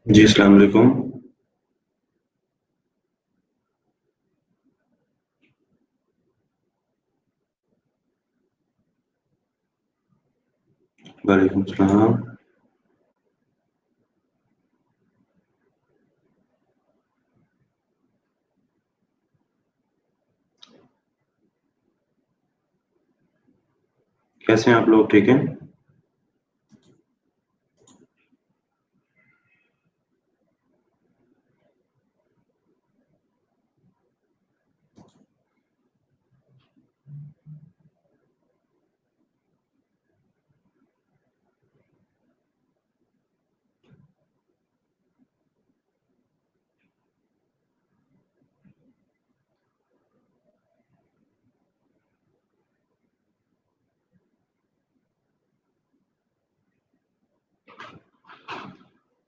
जी, अस्सलाम वालेकुम। वालेकुम सलाम। कैसे हैं आप लोग, ठीक हैं?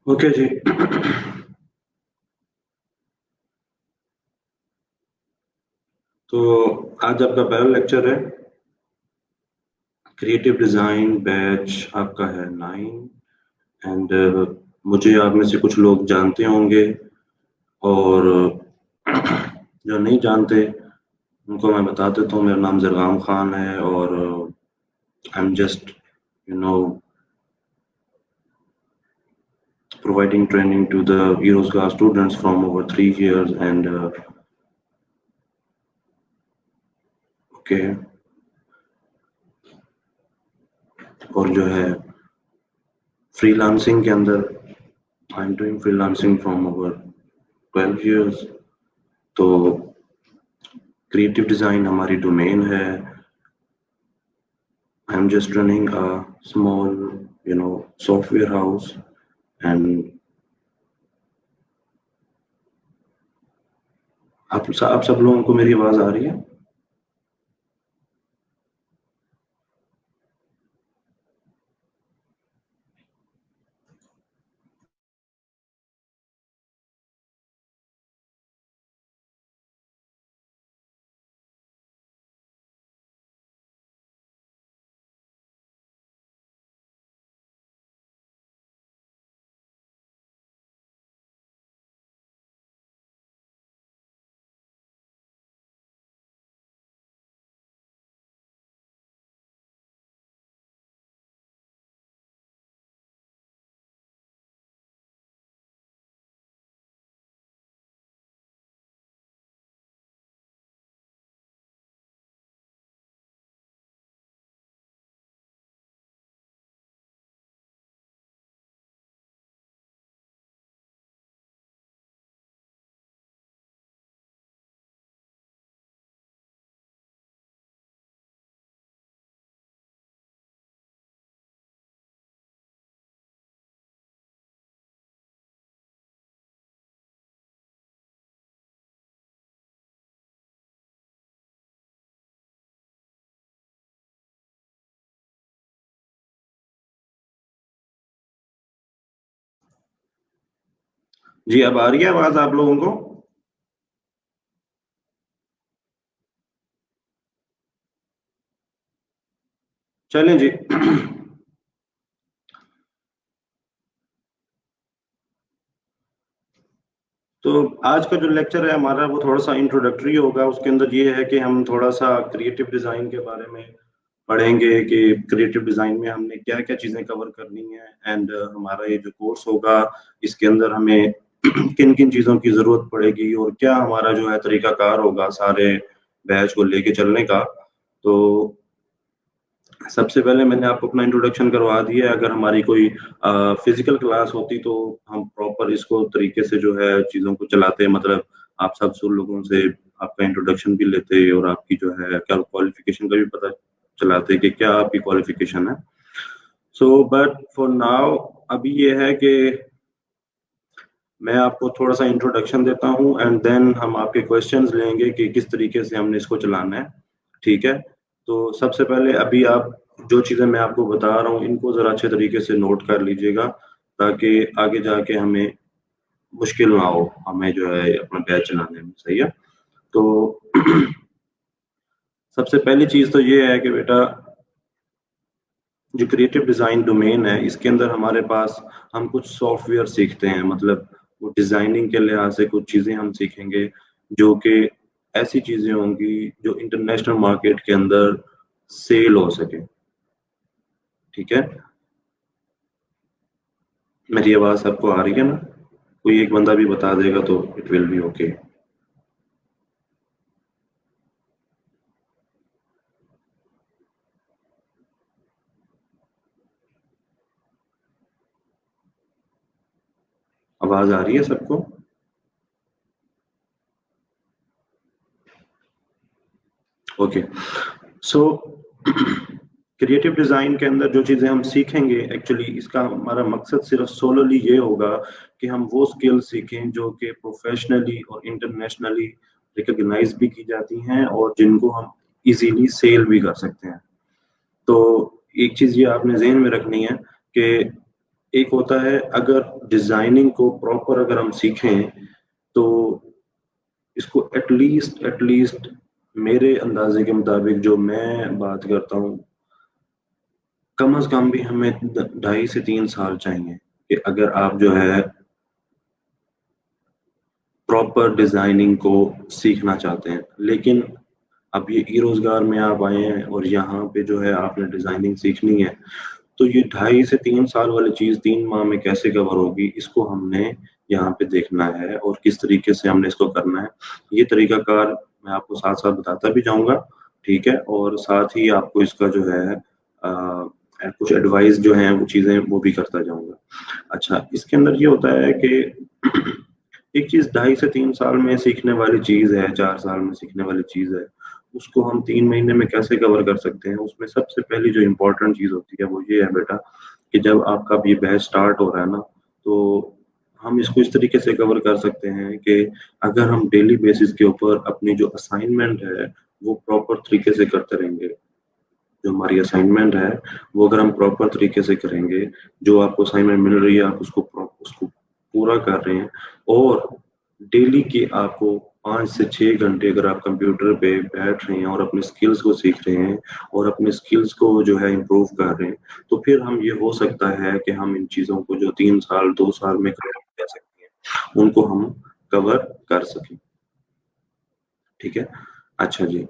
ओके जी। तो आज आपका पहला लेक्चर है, क्रिएटिव डिज़ाइन बैच आपका है 9। एंड मुझे आप में से कुछ लोग जानते होंगे, और जो नहीं जानते उनको मैं बता देता हूँ। मेरा नाम ज़रगाम खान है, और I am just you know providing training to the Eros class students from over 3 years. And okay, और जो है फ्रीलांसिंग के अंदर I am doing freelancing from over 12 years। तो क्रिएटिव डिज़ाइन हमारी डोमेन है। I am just running a small software house. And आप सब लोगों को मेरी आवाज़ आ रही है? जी, अब आ रही है आवाज़ आप लोगों को? चलें जी। तो आज का जो लेक्चर है हमारा, वो थोड़ा सा इंट्रोडक्टरी होगा। उसके अंदर ये है कि हम थोड़ा सा क्रिएटिव डिज़ाइन के बारे में पढ़ेंगे कि क्रिएटिव डिज़ाइन में हमने क्या-क्या चीज़ें कवर करनी है। एंड हमारा ये जो कोर्स होगा, इसके अंदर हमें किन-किन चीज़ों की ज़रूरत पड़ेगी, और क्या हमारा जो है तरीकाकार होगा सारे बैच को लेके चलने का। तो सबसे पहले मैंने आपको अपना इंट्रोडक्शन करवा दिया है। अगर हमारी कोई फिजिकल क्लास होती तो हम प्रॉपर इसको तरीके से जो है चीज़ों को चलाते, मतलब आप सब लोगों से आपका इंट्रोडक्शन भी लेते, और आपकी जो है क्या क्वालिफिकेशन का भी पता चलाते कि क्या आपकी क्वालिफिकेशन है। सो बट फॉर नाउ अभी ये है कि मैं आपको थोड़ा-सा इंट्रोडक्शन देता हूँ एंड देन हम आपके क्वेश्चंस लेंगे कि किस तरीके से हमने इसको चलाना है, ठीक है? तो सबसे पहले अभी आप जो चीज़ें मैं आपको बता रहा हूँ, इनको ज़रा अच्छे तरीके से नोट कर लीजिएगा, ताकि आगे जाके हमें मुश्किल ना हो, हमें जो है अपना बैच चलाने में, सही है? तो सबसे पहली चीज़ तो ये है कि बेटा जो क्रिएटिव डिज़ाइन डोमेन है, इसके अंदर हमारे पास हम कुछ सॉफ्टवेयर सीखते हैं, मतलब वो डिज़ाइनिंग के लिहाज़ से कुछ चीज़ें हम सीखेंगे, जो कि ऐसी चीज़ें होंगी जो इंटरनेशनल मार्केट के अंदर सेल हो सके, ठीक है? मेरी आवाज़ सबको आ रही है ना? कोई एक बंदा भी बता देगा तो इट विल बी ओके। आवाज़ आ रही है सबको? ओके। सो क्रिएटिव डिज़ाइन के अंदर जो चीज़ें हम सीखेंगे एक्चुअली इसका हमारा मकसद सिर्फ़ सोलोली ये होगा कि हम वो स्किल सीखें जो कि प्रोफ़ेशनली और इंटरनेशनली रिकॉग्नाइज़ भी की जाती हैं और जिनको हम ईज़िली सेल भी कर सकते हैं। तो एक चीज़ ये आपने ज़हन में रखनी है कि एक होता है अगर डिज़ाइनिंग को प्रॉपर अगर हम सीखें, तो इसको एट लीस्ट मेरे अंदाज़े के मुताबिक जो मैं बात करता हूँ, कम से कम भी हमें 2.5 से 3 साल चाहिए कि अगर आप जो है प्रॉपर डिज़ाइनिंग को सीखना चाहते हैं। लेकिन अब ये ई-रोज़गार में आप आए हैं और यहाँ पे जो है आपने डिज़ाइनिंग सीखनी है, तो ये 2.5 से 3 साल वाली चीज़ 3 माह में कैसे कवर होगी, इसको हमने यहाँ पे देखना है और किस तरीके से हमने इसको करना है। ये तरीकाकार मैं आपको साथ-साथ बताता भी जाऊँगा, ठीक है? और साथ ही आपको इसका जो है कुछ एडवाइस जो हैं वो चीज़ें वो भी करता जाऊँगा। अच्छा, इसके अंदर ये होता है कि एक चीज़ 2.5 से 3 साल में सीखने वाली चीज़ है, 4 साल में सीखने वाली चीज़ है, उसको हम 3 महीने में कैसे कवर कर सकते हैं? उसमें सबसे पहली जो इम्पोर्टेंट चीज़ होती है वो ये है बेटा कि जब आपका अब ये बैच स्टार्ट हो रहा है ना, तो हम इसको इस तरीके से कवर कर सकते हैं कि अगर हम डेली बेसिस के ऊपर अपनी जो असाइनमेंट है, वो प्रॉपर तरीके से करते रहेंगे। जो हमारी असाइनमेंट है, वो अगर हम प्रॉपर तरीके से करेंगे, जो आपको असाइनमेंट मिल रही है, आप उसको पूरा कर रहे हैं और डेली के आपको 5 से 6 घंटे अगर आप कंप्यूटर पे बैठ रहे हैं और अपनी स्किल्स को सीख रहे हैं और अपनी स्किल्स को जो है इम्प्रूव कर रहे हैं, तो फिर हम ये हो सकता है कि हम इन चीज़ों को जो 3 साल, 2 साल में कवर कर सकते हैं, उनको हम कवर कर सकें। ठीक है? अच्छा जी।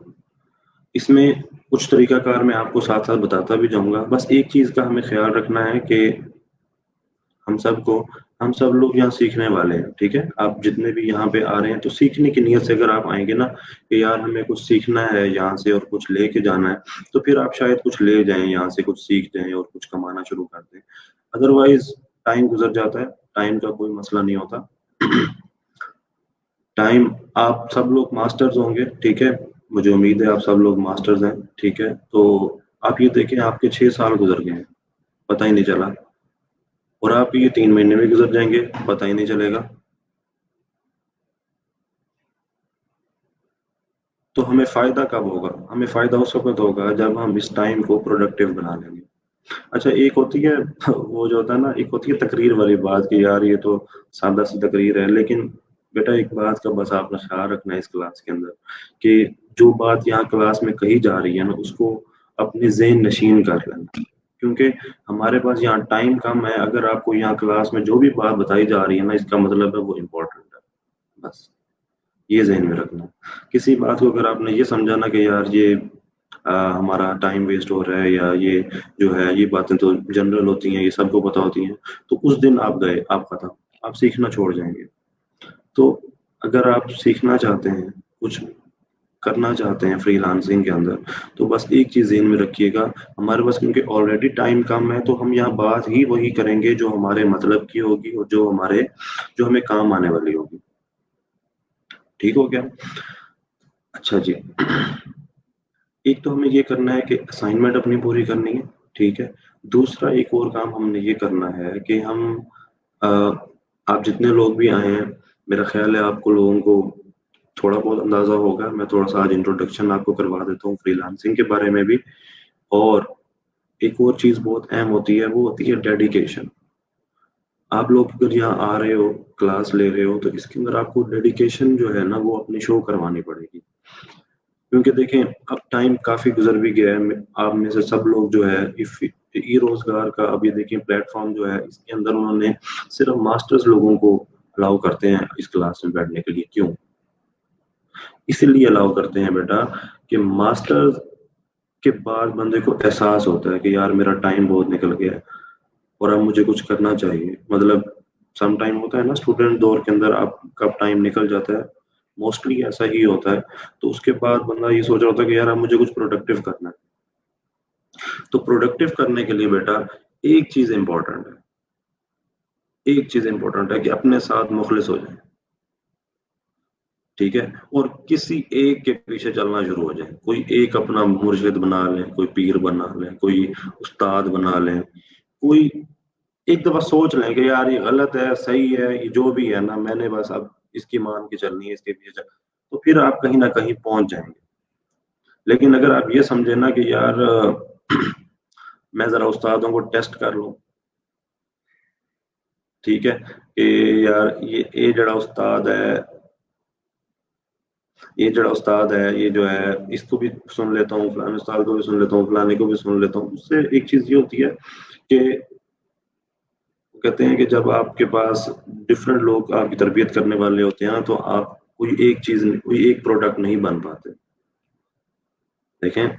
इसमें कुछ तरीकाकार मैं आपको साथ-साथ बताता भी जाऊँगा। बस एक चीज़ का हमें ख़्याल रखना है कि हम सबको हम सब लोग यहाँ सीखने वाले हैं, ठीक है? आप जितने भी यहाँ पे आ रहे हैं, तो सीखने की नीयत से अगर आप आएँगे ना कि यार हमें कुछ सीखना है यहाँ से और कुछ लेके जाना है, तो फिर आप शायद कुछ ले जाएँ यहाँ से, कुछ सीख जाएँ और कुछ कमाना शुरू कर दें। अदरवाइज़ टाइम गुज़र जाता है, टाइम का कोई मसला नहीं होता। टाइम आप सब लोग मास्टर्स होंगे, ठीक है? मुझे उम्मीद है आप सब लोग मास्टर्स हैं, ठीक है? तो आप ये देखें आपके 6 साल गुज़र गए हैं, पता ही नहीं चला और आपके ये 3 महीने भी गुज़र जाएँगे, पता ही नहीं चलेगा। तो हमें फ़ायदा कब होगा? हमें फ़ायदा उस वक़्त होगा जब हम इस टाइम को प्रोडक्टिव बना लेंगे। अच्छा एक होती है वो जो होता है ना, एक होती है तकरीर वाली बात कि यार ये तो सादा-सी तकरीर है, लेकिन बेटा एक बात का बस आपने ख़्याल रखना है इस क्लास के अंदर कि जो बात यहाँ क्लास में कही जा रही है ना, उसको अपने ज़हन नशीन कर लेना। क्योंकि हमारे पास यहाँ टाइम कम है, अगर आपको यहाँ क्लास में जो भी बात बताई जा रही है ना, इसका मतलब है वो इम्पोर्टेंट है, बस। ये ज़हन में रखना। किसी बात को अगर आपने ये समझा ना कि यार ये हमारा टाइम वेस्ट हो रहा है या ये जो है ये बातें तो जनरल होती हैं, ये सबको पता होती हैं, तो उस दिन आप गए, आप खत्म, आप सीखना छोड़ जाएँगे। तो अगर आप सीखना चाहते हैं, कुछ करना चाहते हैं फ्रीलांसिंग के अंदर, तो बस एक चीज़ ज़हन में रखिएगा, हमारे पास क्योंकि ऑलरेडी टाइम कम है, तो हम यहाँ बात ही वही करेंगे जो हमारे मतलब की होगी और जो हमें काम आने वाली होगी। ठीक हो गया? अच्छा जी। एक तो हमें ये करना है कि असाइनमेंट अपनी पूरी करनी है, ठीक है? दूसरा एक और काम हमने ये करना है कि हम अ, आप जितने लोग भी आए हैं, मेरा ख्याल है आपको लोगों को थोड़ा बहुत अंदाजा होगा। मैं थोड़ा सा आज इंट्रोडक्शन आपको करवा देता हूँ फ्रीलांसिंग के बारे में भी। और एक और चीज बहुत अहम होती है, वो होती है डेडिकेशन। आप लोग अगर यहाँ आ रहे हो, क्लास ले रहे हो, तो इसके अंदर आपको डेडिकेशन जो है ना वो अपनी शो करवानी पड़ेगी। क्योंकि देखें, अब टाइम काफी गुजर भी गया है। आप में से सब लोग जो है इफ ई रोजगार का अब ये देखिए प्लेटफॉर्म जो है, इसके अंदर उन्होंने सिर्फ मास्टर्स लोगों को अलाउ करते हैं इस क्लास में बैठने के लिए। क्यों? इसलिए अलाउ करते हैं बेटा कि मास्टर्स के बाद बंदे को एहसास होता है कि यार मेरा टाइम बहुत निकल गया है और अब मुझे कुछ करना चाहिए। मतलब सम टाइम होता है ना स्टूडेंट दौर के अंदर आपका टाइम निकल जाता है, मोस्टली ऐसा ही होता है। तो उसके बाद बंदा ये सोच रहा होता है कि यार अब मुझे कुछ प्रोडक्टिव करना है। तो प्रोडक्टिव करने के लिए बेटा एक चीज इंपॉर्टेंट है, एक चीज इंपॉर्टेंट है कि अपने साथ मुखलिस हो जाए। ठीक है? और किसी एक के पीछे चलना शुरू हो जाए। कोई एक अपना मुर्शिद बना ले, कोई पीर बना ले, कोई उस्ताद बना ले, कोई एक दफा सोच लें कि यार ये गलत है, सही है, ये जो भी है ना, मैंने बस अब इसकी मान के चलनी है, इसके पीछे चल, तो फिर आप कहीं ना कहीं पहुंच जाएंगे। लेकिन अगर आप ये समझे ना कि यार मैं जरा उस्तादों को टेस्ट कर लूं, ठीक है, कि यार ये जड़ा उस्ताद है, ये जड़ा उस्ताद है, ये जो है इसको भी सुन लेता हूँ, फलाने उस्ताद को भी सुन लेता हूँ, फलाने को भी सुन लेता हूँ। उससे एक चीज ये होती है कि कहते हैं कि जब आपके पास डिफरेंट लोग आपकी तरबियत करने वाले होते हैं ना, तो आप कोई एक प्रोडक्ट नहीं बन पाते। देखें,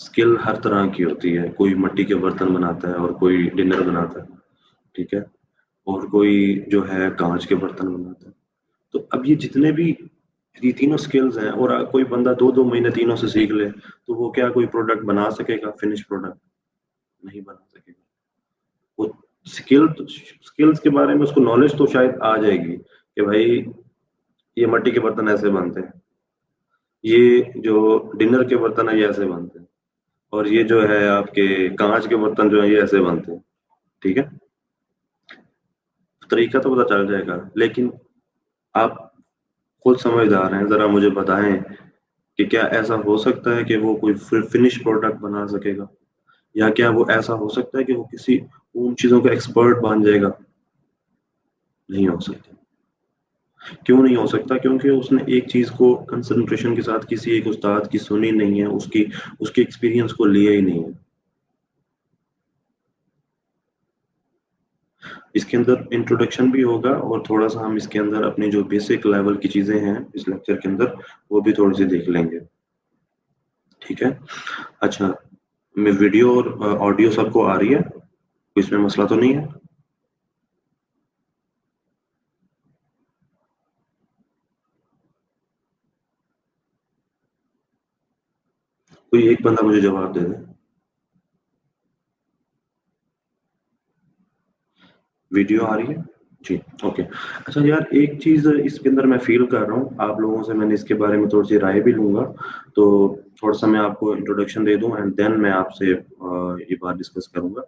स्किल हर तरह की होती है। कोई मिट्टी के बर्तन बनाता है और कोई डिनर बनाता है, ठीक है, और कोई जो है कांच के बर्तन बनाता है। तो अब ये तीनों स्किल्स हैं, और कोई बंदा 2-2 महीने तीनों से सीख ले, तो वो क्या कोई प्रोडक्ट बना सकेगा? फिनिश प्रोडक्ट नहीं बना सकेगा। वो स्किल्स के बारे में उसको नॉलेज तो शायद आ जाएगी कि भाई ये मिट्टी के बर्तन ऐसे बनते हैं, ये जो डिनर के बर्तन है ये ऐसे बनते हैं, और ये जो है आपके कांच के बर्तन जो है ये ऐसे बनते हैं। ठीक है? तरीका तो पता चल जाएगा। लेकिन आप खुद समझदार हैं, जरा मुझे बताएं कि क्या ऐसा हो सकता है कि वो कोई फिनिश प्रोडक्ट बना सकेगा? या क्या वो ऐसा हो सकता है कि वो किसी उन चीजों का एक्सपर्ट बन जाएगा? नहीं हो सकता। क्यों नहीं हो सकता? क्योंकि उसने एक चीज को कंसंट्रेशन के साथ किसी एक उस्ताद की सुनी नहीं है, उसकी उसके एक्सपीरियंस को लिया ही नहीं है। इसके अंदर इंट्रोडक्शन भी होगा, और थोड़ा सा हम इसके अंदर अपनी जो बेसिक लेवल की चीजें हैं इस लेक्चर के अंदर वो भी थोड़ी सी देख लेंगे। ठीक है? अच्छा, मैं वीडियो और ऑडियो सबको आ रही है? कोई इसमें मसला तो नहीं है? कोई एक बंदा मुझे जवाब दे दे। वीडियो आ रही है? जी। ओके। अच्छा यार, एक चीज इसके अंदर मैं फील कर रहा हूँ, आप लोगों से मैंने इसके बारे में थोड़ी सी राय भी लूंगा। तो थोड़ा सा मैं आपको इंट्रोडक्शन दे दूं, एंड देन मैं आपसे ये बात डिस्कस करूंगा।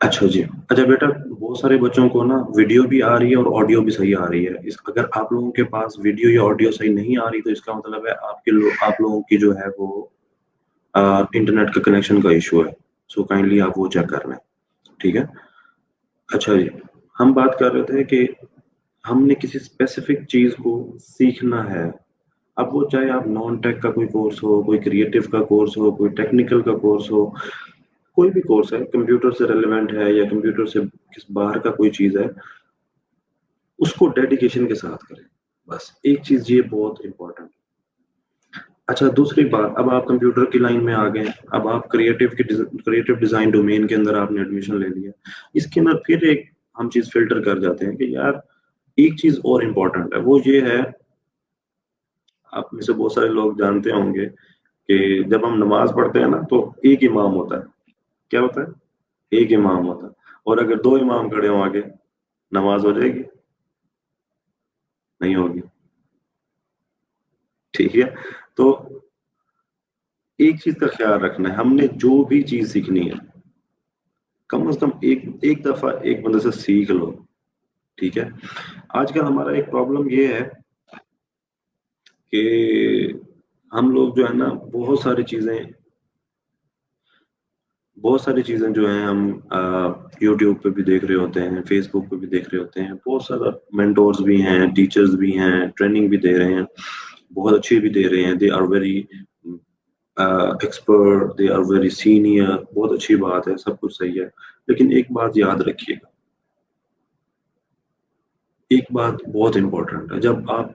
अच्छा जी। अच्छा बेटा, बहुत सारे बच्चों को ना वीडियो भी आ रही है और ऑडियो भी सही आ रही है। इस अगर आप लोगों के पास वीडियो या ऑडियो सही नहीं आ रही, तो इसका मतलब है आप लोगों की जो है वो इंटरनेट का कनेक्शन का इशू है। सो काइंडली आप वो चेक कर लें। ठीक है? अच्छा जी। हम बात कर रहे थे कि हमने किसी स्पेसिफिक चीज को सीखना है। अब वो चाहे आप नॉन टेक का कोई कोर्स हो, कोई क्रिएटिव का कोर्स हो, कोई टेक्निकल का कोर्स हो, कोई भी कोर्स है, कंप्यूटर से रेलेवेंट है या कंप्यूटर से किस बाहर का कोई चीज है, उसको डेडिकेशन के साथ करें। बस एक चीज ये बहुत इंपॉर्टेंट है। अच्छा, दूसरी बात, अब आप कंप्यूटर की लाइन में आ गए, अब आप क्रिएटिव डिजाइन डोमेन के अंदर आपने एडमिशन ले लिया। इसके अंदर फिर एक हम चीज फिल्टर कर जाते हैं कि यार एक चीज और इम्पोर्टेंट है, वो ये है, आप में से बहुत सारे लोग जानते होंगे कि जब हम नमाज पढ़ते हैं ना, तो एक इमाम होता है। क्या होता है? एक इमाम होता है। और अगर दो इमाम खड़े हो आगे, नमाज हो जाएगी? नहीं होगी। ठीक है? तो एक चीज का ख्याल रखना है, हमने जो भी चीज सीखनी है, कम से कम एक एक दफा एक बंदे से सीख लो। ठीक है। आजकल हमारा एक प्रॉब्लम ये है कि हम लोग जो है ना बहुत सारी चीजें जो हैं हम यूट्यूब पे भी देख रहे होते हैं, फेसबुक पे भी देख रहे होते हैं, बहुत सारा मेंटोर्स भी हैं, टीचर्स भी हैं, ट्रेनिंग भी दे रहे हैं, बहुत अच्छी भी दे रहे हैं, they are very expert, they are very senior, बहुत अच्छी बात है, सब कुछ सही है। लेकिन एक बात याद रखिएगा, एक बात बहुत इंपॉर्टेंट है, जब आप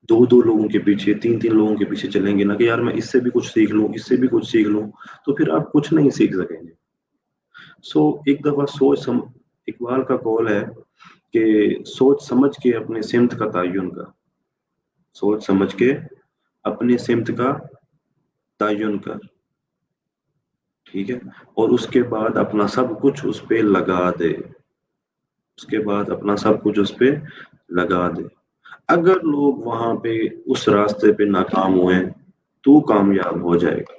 दो दो लोगों के पीछे, तीन तीन लोगों के पीछे चलेंगे ना कि यार मैं इससे भी कुछ सीख लूं, इससे भी कुछ सीख लूं, तो फिर आप कुछ नहीं सीख सकेंगे। सो एक दफा इकबाल का कॉल है कि सोच समझ के अपने सिमत का तयन कर, सोच समझ के अपनी सिमत का तयन कर, ठीक है। और उसके बाद अपना सब कुछ उस पे लगा दे, उसके बाद अपना सब कुछ उस पे लगा दे। अगर लोग वहां पे उस रास्ते पे नाकाम हुए, तू कामयाब हो जाएगा।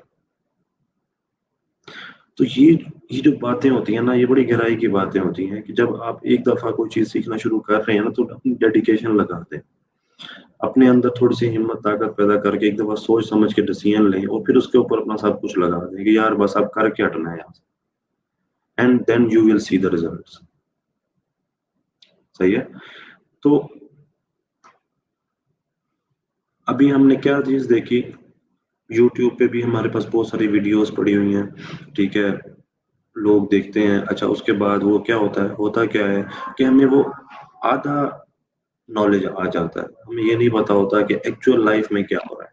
तो ये जो बातें होती हैं ना, ये बड़ी गहराई की बातें होती हैं कि जब आप एक दफा कोई चीज सीखना शुरू कर रहे हैं ना, तो अपनी डेडिकेशन लगा दें, अपने अंदर थोड़ी सी हिम्मत ताकत पैदा करके एक दफा सोच समझ के डिसीजन लें और फिर उसके ऊपर अपना सब कुछ लगा दें कि यार बस अब करके हटना है यहाँ से, and then you will see the results. सही है। तो अभी हमने क्या चीज देखी, यूट्यूब पे भी हमारे पास बहुत सारी वीडियोस पड़ी हुई हैं, ठीक है, लोग देखते हैं। अच्छा, उसके बाद वो क्या होता है, होता क्या है कि हमें वो आधा नॉलेज आ जाता है, हमें ये नहीं पता होता कि एक्चुअल लाइफ में क्या हो रहा है।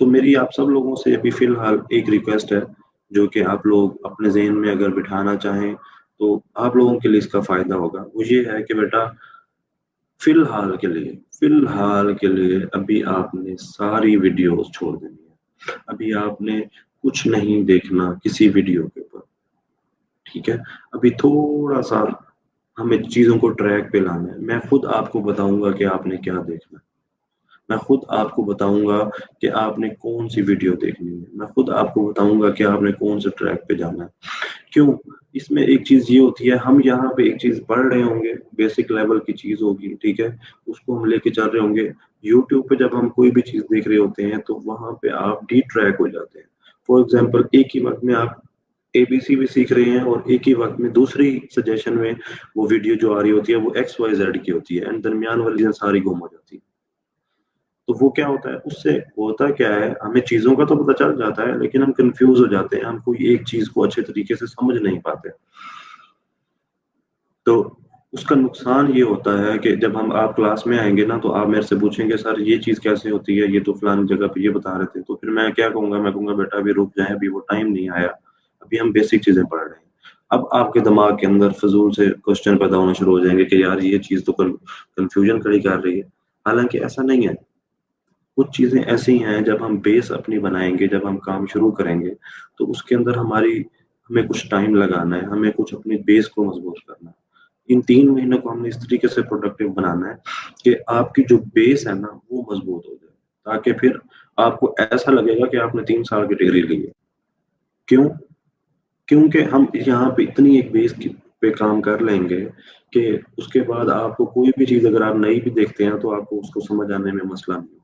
तो मेरी आप सब लोगों से अभी फिलहाल एक रिक्वेस्ट है, जो कि आप लोग अपने जहन में अगर बिठाना चाहें तो आप लोगों के लिए इसका फायदा होगा। वो ये है कि बेटा, फिलहाल के लिए अभी आपने सारी वीडियोस छोड़ देनी है, अभी आपने कुछ नहीं देखना किसी वीडियो के ऊपर, ठीक है। अभी थोड़ा सा हमें चीजों को ट्रैक पे लाना है, मैं खुद आपको बताऊंगा कि आपने क्या देखना है, मैं खुद आपको बताऊंगा कि आपने कौन सी वीडियो देखनी है, मैं खुद आपको बताऊंगा कि आपने कौन से ट्रैक पे जाना है। क्यों? इसमें एक चीज ये होती है, हम यहाँ पे एक चीज पढ़ रहे होंगे, बेसिक लेवल की चीज होगी, ठीक है, उसको हम लेके चल रहे होंगे। यूट्यूब पे जब हम कोई भी चीज देख रहे होते हैं तो वहां पे आप डी ट्रैक हो जाते हैं। फॉर एग्जाम्पल, एक ही वक्त में आप एबीसी भी सीख रहे हैं और एक ही वक्त में दूसरी सजेशन में वो वीडियो जो आ रही होती है वो एक्स वाई जेड की होती है, एंड दरमियान वाली चीजें सारी गुम हो जाती है। तो वो क्या होता है, उससे होता क्या है, हमें चीजों का तो पता चल जाता है लेकिन हम कंफ्यूज हो जाते हैं, हम कोई एक चीज को अच्छे तरीके से समझ नहीं पाते। तो उसका नुकसान ये होता है कि जब हम आप क्लास में आएंगे ना, तो आप मेरे से पूछेंगे सर ये चीज कैसे होती है, ये तो फलानी जगह पे ये बता रहे थे, तो फिर मैं क्या कहूंगा, मैं कहूंगा बेटा अभी रुक जाए, अभी वो टाइम नहीं आया, अभी हम बेसिक चीजें पढ़ रहे हैं। अब आपके दिमाग के अंदर फजूल से क्वेश्चन पैदा होना शुरू हो जाएंगे कि यार ये चीज तो कंफ्यूजन खड़ी कर रही है। हालांकि ऐसा नहीं है, कुछ चीजें ऐसी हैं जब हम बेस अपनी बनाएंगे, जब हम काम शुरू करेंगे, तो उसके अंदर हमें कुछ टाइम लगाना है, हमें कुछ अपनी बेस को मजबूत करना है। इन 3 महीनों को हमने इस तरीके से प्रोडक्टिव बनाना है कि आपकी जो बेस है ना वो मजबूत हो जाए, ताकि फिर आपको ऐसा लगेगा कि आपने 3 साल की डिग्री ली है। क्यों? क्योंकि हम यहाँ पे इतनी एक पे काम कर लेंगे कि उसके बाद आपको कोई भी चीज अगर आप नई भी देखते हैं तो आपको उसको समझ आने में मसला नहीं होगा।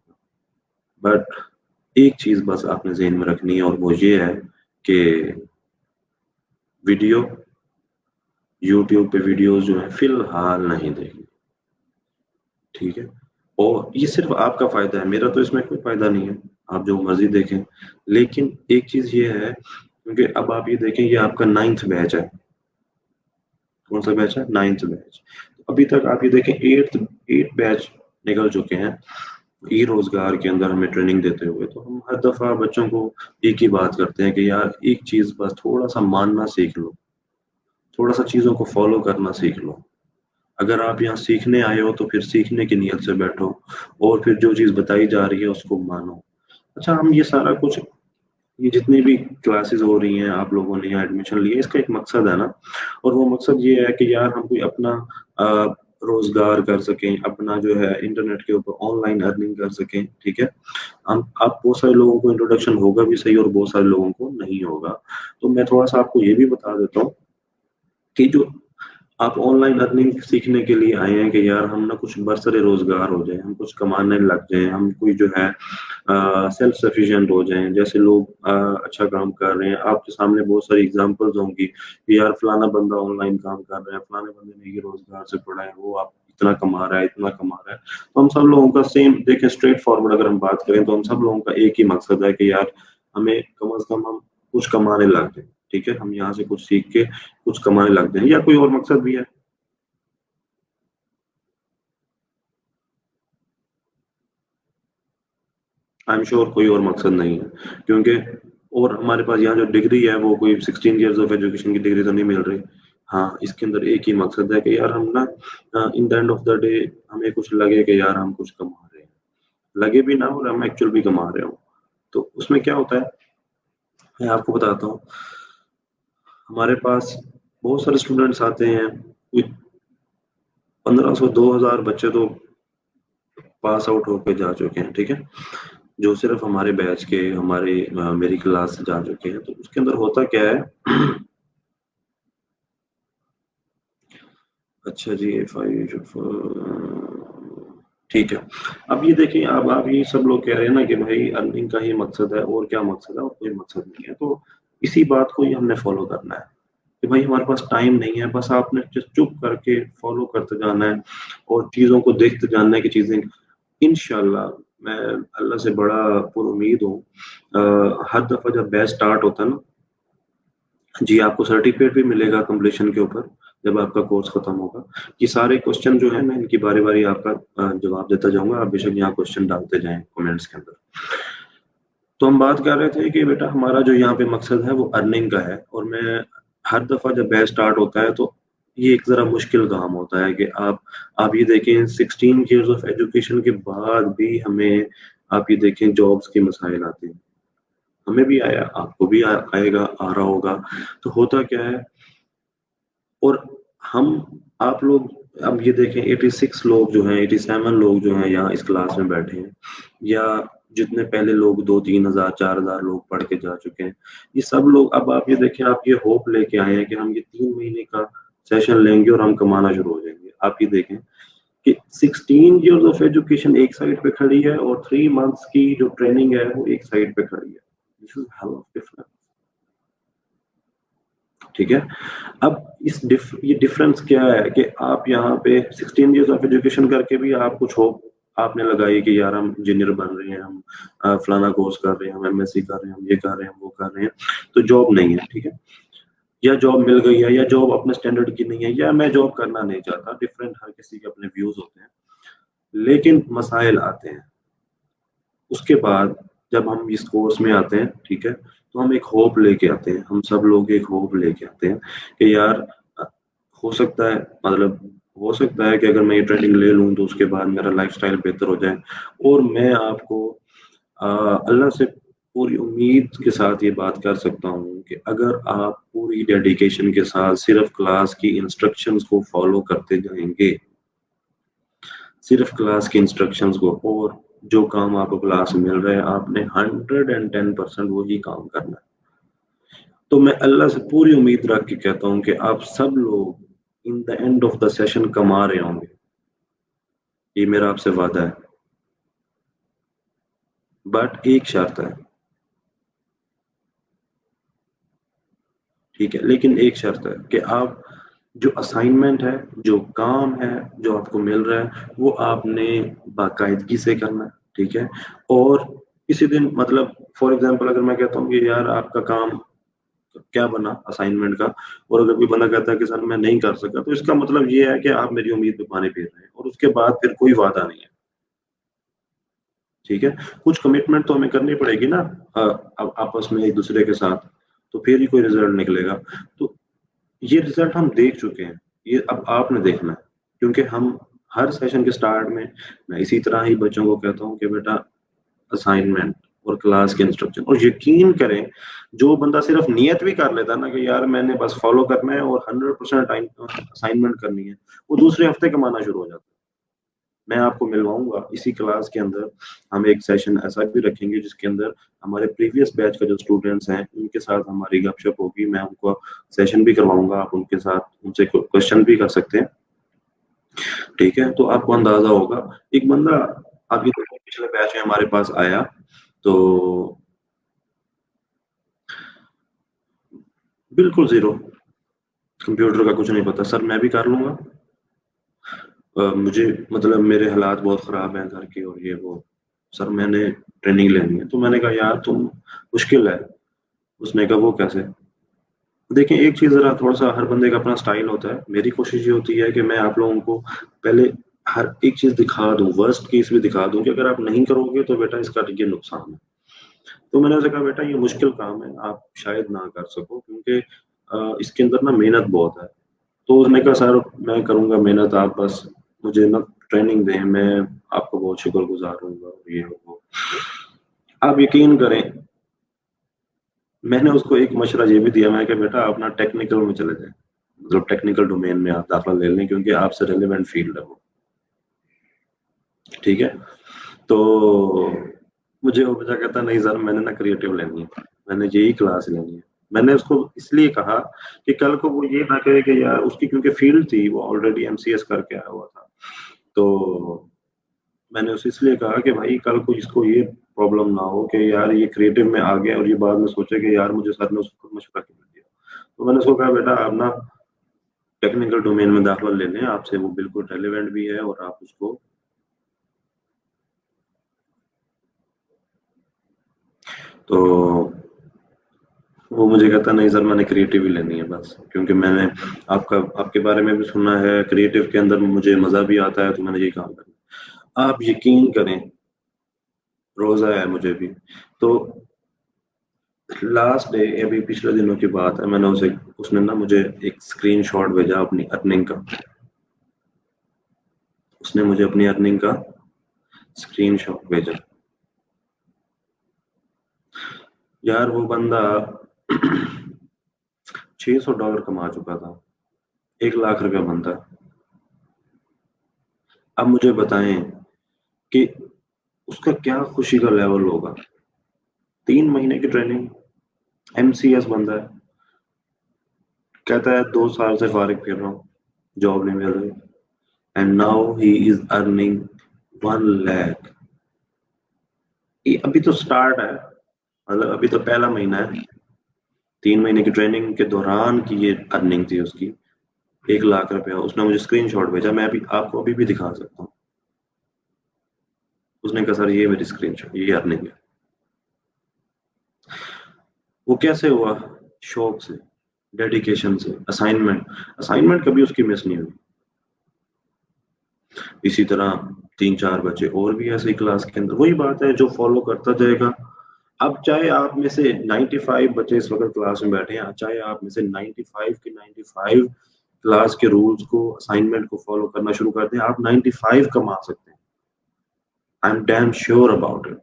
बट एक चीज बस आपने ज़हन में रखनी है और वो ये है कि वीडियो यूट्यूब पे वीडियोस जो है फिलहाल नहीं देखनी, ठीक है। और ये सिर्फ आपका फायदा है, मेरा तो इसमें कोई फायदा नहीं है, आप जो मर्जी देखें। लेकिन एक चीज ये है, क्योंकि अब आप ये देखें, ये आपका 9th बैच है। कौन सा बैच है? 9th batch. अभी तक आप ये देखें 8 बैच निकल चुके हैं ई रोजगार के अंदर हमें ट्रेनिंग देते हुए। तो हम हर दफा बच्चों को एक ही बात करते हैं कि यार एक चीज बस थोड़ा सा मानना सीख लो, थोड़ा सा चीजों को फॉलो करना सीख लो। अगर आप यहाँ सीखने आए हो तो फिर सीखने की नीयत से बैठो और फिर जो चीज बताई जा रही है उसको मानो। अच्छा, हम ये सारा कुछ, ये जितनी भी क्लासेस हो रही हैं, आप लोगों ने यहाँ एडमिशन लिया, इसका एक मकसद है ना, और वो मकसद ये है कि यार हम कोई अपना अ, रोजगार कर सकें, अपना जो है इंटरनेट के ऊपर ऑनलाइन अर्निंग कर सकें, ठीक है। हम आप बहुत सारे लोगों को इंट्रोडक्शन होगा भी सही और बहुत सारे लोगों को नहीं होगा। तो मैं थोड़ा सा आपको ये भी बता देता हूँ कि जो आप ऑनलाइन अर्निंग सीखने के लिए आए हैं कि यार हम ना कुछ बरसरे रोजगार हो जाए, हम कुछ कमाने लग जाए, हम कोई जो है सेल्फ सफिशिएंट हो जाएं। जैसे लोग अच्छा काम कर रहे हैं, आपके सामने बहुत सारी एग्जांपल्स होंगी कि यार फलाना बंदा ऑनलाइन काम कर रहा है, फलाने बंदे ने ये रोजगार से पढ़ा है, वो आप इतना कमा रहा है, इतना कमा रहा है। तो हम सब लोगों का सेम देखें, स्ट्रेट फॉरवर्ड अगर हम बात करें तो हम सब लोगों का एक ही मकसद है कि यार हमें कम से कम हम कुछ कमाने लग जाए। ठीक है, हम यहाँ से कुछ सीख के कुछ कमाने लग जाए, या कोई और मकसद भी है? आई एम श्योर कोई और मकसद नहीं है, क्योंकि और हमारे पास यहाँ जो डिग्री है वो कोई 16 ईयर्स ऑफ एजुकेशन की डिग्री तो नहीं मिल रही। हाँ, इसके अंदर एक ही मकसद है कि यार हम ना in the end of the day हमें कुछ लगे कि यार हम कुछ कमा रहे हैं, लगे भी ना और हम एक्चुअल भी कमा रहे हो। तो उसमें क्या होता है, मैं आपको बताता हूँ। हमारे पास बहुत सारे स्टूडेंट्स आते हैं, 1500 2000 बच्चे तो पास आउट होकर जा चुके हैं। ठीक है, जो सिर्फ हमारे बैच के, हमारे मेरी क्लास से जा चुके हैं। तो उसके अंदर होता क्या है अच्छा जी, ठीक है। अब ये देखिए, अब आप ये सब लोग कह रहे हैं ना कि भाई अर्निंग का ही मकसद है, और क्या मकसद है, और कोई मकसद नहीं है। तो इसी बात को ही हमने फॉलो करना है कि भाई हमारे पास टाइम नहीं है, बस आपने चुप करके फॉलो करते जाना है और चीजों को देखते जानना है कि चीजें इंशाल्लाह, मैं अल्लाह से बड़ा पुरुमीद हूँ। हर दफा जब बैच स्टार्ट होता है ना जी, आपको सर्टिफिकेट भी मिलेगा कंप्लीशन के ऊपर, जब आपका कोर्स खत्म होगा। ये सारे क्वेश्चन जो है मैं इनकी बारी बारी आपका जवाब देता जाऊंगा, आप बेशक यहाँ क्वेश्चन डालते जाएं कमेंट्स के अंदर। तो हम बात कर रहे थे कि बेटा हमारा जो यहाँ पे मकसद है वो अर्निंग का है, और मैं हर दफा जब बैच स्टार्ट होता है तो ये एक जरा मुश्किल काम होता है कि आप ये देखें 16 ईयर्स ऑफ एजुकेशन के बाद भी हमें, आप ये देखें, जॉब्स के मसाइल आते हैं। हमें भी आया, आपको भी आएगा, आ रहा होगा। तो होता क्या है, और हम, आप लोग, अब ये देखें 86 लोग जो हैं, 87 लोग जो हैं यहाँ इस क्लास में बैठे हैं, या जितने पहले लोग 2-3 हजार 4 हजार लोग पढ़ के जा चुके हैं, ये सब लोग, अब आप ये देखें, आप ये होप लेके आए हैं कि हम ये 3 महीने का सेशन लेंगे और हम कमाना शुरू हो जाएंगे। आप ये देखें कि 16 ईयर्स ऑफ एजुकेशन एक साइड पे खड़ी है और 3 मंथ्स की जो ट्रेनिंग है वो एक साइड पे खड़ी है। This is hello of difference. ठीक है, अब ये डिफरेंस क्या है कि आप यहाँ पे 16 ईयर्स ऑफ एजुकेशन करके भी आप कुछ हो, आपने लगाई कि यार हम इंजीनियर बन रहे हैं, हम फलाना कोर्स कर रहे हैं, हम एमएससी कर रहे हैं, हम ये कर रहे हैं, वो कर रहे हैं, तो जॉब नहीं है। ठीक है, या जॉब मिल गई है, या जॉब अपने स्टैंडर्ड की नहीं है, या मैं जॉब करना नहीं चाहता, डिफरेंट, हर किसी के अपने व्यूज होते हैं। लेकिन मसाइल आते हैं उसके बाद, जब हम इस कोर्स में आते हैं। ठीक है, तो हम एक होप लेके आते हैं, हम सब लोग एक होप लेके आते हैं कि यार हो सकता है, मतलब हो सकता है कि अगर मैं ये ट्रेनिंग ले लूं तो उसके बाद मेरा लाइफस्टाइल बेहतर हो जाए। और मैं आपको अल्लाह से पूरी उम्मीद के साथ ये बात कर सकता हूँ कि अगर आप पूरी डेडिकेशन के साथ सिर्फ क्लास की इंस्ट्रक्शंस को फॉलो करते जाएंगे, सिर्फ क्लास की इंस्ट्रक्शंस को, और जो काम आपको क्लास में मिल रहा है आपने 110% वही काम करना है। तो मैं अल्लाह से पूरी उम्मीद रख के कहता हूँ कि आप सब लोग in the end of the session कमा रहे होंगे, ये मेरा आपसे वादा है। बट एक शर्त है, ठीक है, लेकिन एक शर्त है कि आप जो असाइनमेंट है, जो काम है, जो आपको मिल रहा है, वो आपने बाकायदगी से करना है। ठीक है, और किसी दिन, मतलब फॉर एग्जांपल अगर मैं कहता हूँ कि यार आपका काम क्या बना असाइनमेंट का, और अगर कोई बंदा कहता है कि सर मैं नहीं कर सका, तो इसका मतलब ये है कि आप मेरी उम्मीद पे पानी फेर रहे हैं, और उसके बाद फिर कोई वादा नहीं है। ठीक है, कुछ कमिटमेंट तो हमें करनी पड़ेगी ना, अब आपस में एक दूसरे के साथ, तो फिर ही कोई रिजल्ट निकलेगा। तो ये रिजल्ट हम देख चुके हैं, ये अब आपने देखना है। क्योंकि हम हर सेशन के स्टार्ट में मैं इसी तरह ही बच्चों को कहता हूँ कि बेटा असाइनमेंट और क्लास के इंस्ट्रक्शन, और यकीन करें, जो बंदा सिर्फ नियत भी कर लेता ना कि यार मैंने बस फॉलो करना है और 100% टाइम असाइनमेंट करनी है, वो दूसरे हफ्ते कमाना शुरू हो जाता है। मैं आपको मिलवाऊंगा इसी क्लास के अंदर। हम एक सेशन ऐसा भी रखेंगे जिसके अंदर हमारे प्रीवियस बैच का जो स्टूडेंट्स हैं उनके साथ हमारी गपशप होगी, मैं उनको सेशन भी करवाऊंगा, आप उनके साथ उनसे क्वेश्चन भी कर सकते हैं। ठीक है, तो आपको अंदाजा होगा। एक बंदा अभी पिछले बैच में हमारे पास आया तो बिल्कुल जीरो, कंप्यूटर का कुछ नहीं पता। सर मैं भी कर लूंगा, मुझे मतलब मेरे हालात बहुत खराब हैं घर के और ये वो, सर मैंने ट्रेनिंग लेनी है। तो मैंने कहा यार तुम, मुश्किल है। उसने कहा वो कैसे? देखिए एक चीज जरा, थोड़ा सा हर बंदे का अपना स्टाइल होता है। मेरी कोशिश ये होती है कि मैं आप लोगों को पहले हर एक चीज दिखा दूं, वर्स्ट केस भी दिखा दूं कि अगर आप नहीं करोगे तो बेटा इसका ये नुकसान है। तो मैंने उसे कहा बेटा ये मुश्किल काम है, आप शायद ना कर सको क्योंकि इसके अंदर ना मेहनत बहुत है। तो उसने कहा सर मैं करूंगा मेहनत, आप बस मुझे ना ट्रेनिंग दें, मैं आपको बहुत शुक्रगुजार हूँगा ये वो। आप यकीन करें, मैंने उसको एक मशवरा ये भी दिया, मैं कि बेटा आप ना टेक्निकल में चले जाएं, मतलब टेक्निकल डोमेन में आप दाखिला ले लें क्योंकि आपसे रेलेवेंट फील्ड है वो। ठीक है, तो मुझे वो बच्चा कहता नहीं सर मैंने ना क्रिएटिव लेनी है, मैंने यही क्लास लेनी है। मैंने उसको इसलिए कहा कि कल को वो ये ना कहे कि यार, उसकी क्योंकि फील्ड थी, वो ऑलरेडी एमसीएस करके आया हुआ था। तो मैंने उसे इसलिए कहा कि भाई कल को इसको ये प्रॉब्लम ना हो कि यार ये क्रिएटिव में आ गया और ये बाद में सोचे कि यार मुझे सर ने उसको मशवरा क्यों दिया। तो मैंने उसको कहा बेटा आप ना टेक्निकल डोमेन में दाखिला ले लें, आपसे वो बिल्कुल रेलेवेंट भी है और आप उसको। तो वो मुझे कहता नहीं सर मैंने क्रिएटिव ही लेनी है बस, क्योंकि मैंने आपके बारे में भी सुना है, क्रिएटिव के अंदर मुझे मजा भी आता है, तो मैंने यही काम करना। आप यकीन करें, रोजा है मुझे भी। तो लास्ट डे, अभी पिछले दिनों की बात है, मैंने उसे, उसने ना मुझे एक स्क्रीनशॉट भेजा अपनी अर्निंग का। उसने मुझे अपनी अर्निंग का स्क्रीनशॉट भेजा। यार वो बंदा $600 कमा चुका था, 1 लाख रुपया बनता है। अब मुझे बताएं कि उसका क्या खुशी का लेवल होगा। 3 महीने की ट्रेनिंग, एमसीएस बंदा है, कहता है 2 साल से फारिग फिर रहा हूँ, जॉब नहीं मिल रही, and now he is earning 1 lakh. ये अभी तो स्टार्ट है, मतलब अभी तो पहला महीना है। 3 महीने की ट्रेनिंग के दौरान की ये अर्निंग थी उसकी, 1 लाख रुपया। उसने मुझे स्क्रीनशॉट भेजा, मैं अभी आपको अभी भी दिखा सकता हूँ। उसने कहा सर ये मेरी स्क्रीनशॉट, ये अर्निंग है। वो कैसे हुआ? शौक से, डेडिकेशन से, असाइनमेंट, असाइनमेंट कभी उसकी मिस नहीं हुई। इसी तरह 3-4 बच्चे और भी ऐसे क्लास के अंदर, वही बात है, जो फॉलो करता जाएगा। अब चाहे आप में से 95 बच्चे इस वक्त क्लास में बैठे हैं, चाहे आप में से 95 के 95 क्लास के रूल्स को, असाइनमेंट को फॉलो करना शुरू कर दें, आप 95 कमा सकते हैं। I am damn sure about it.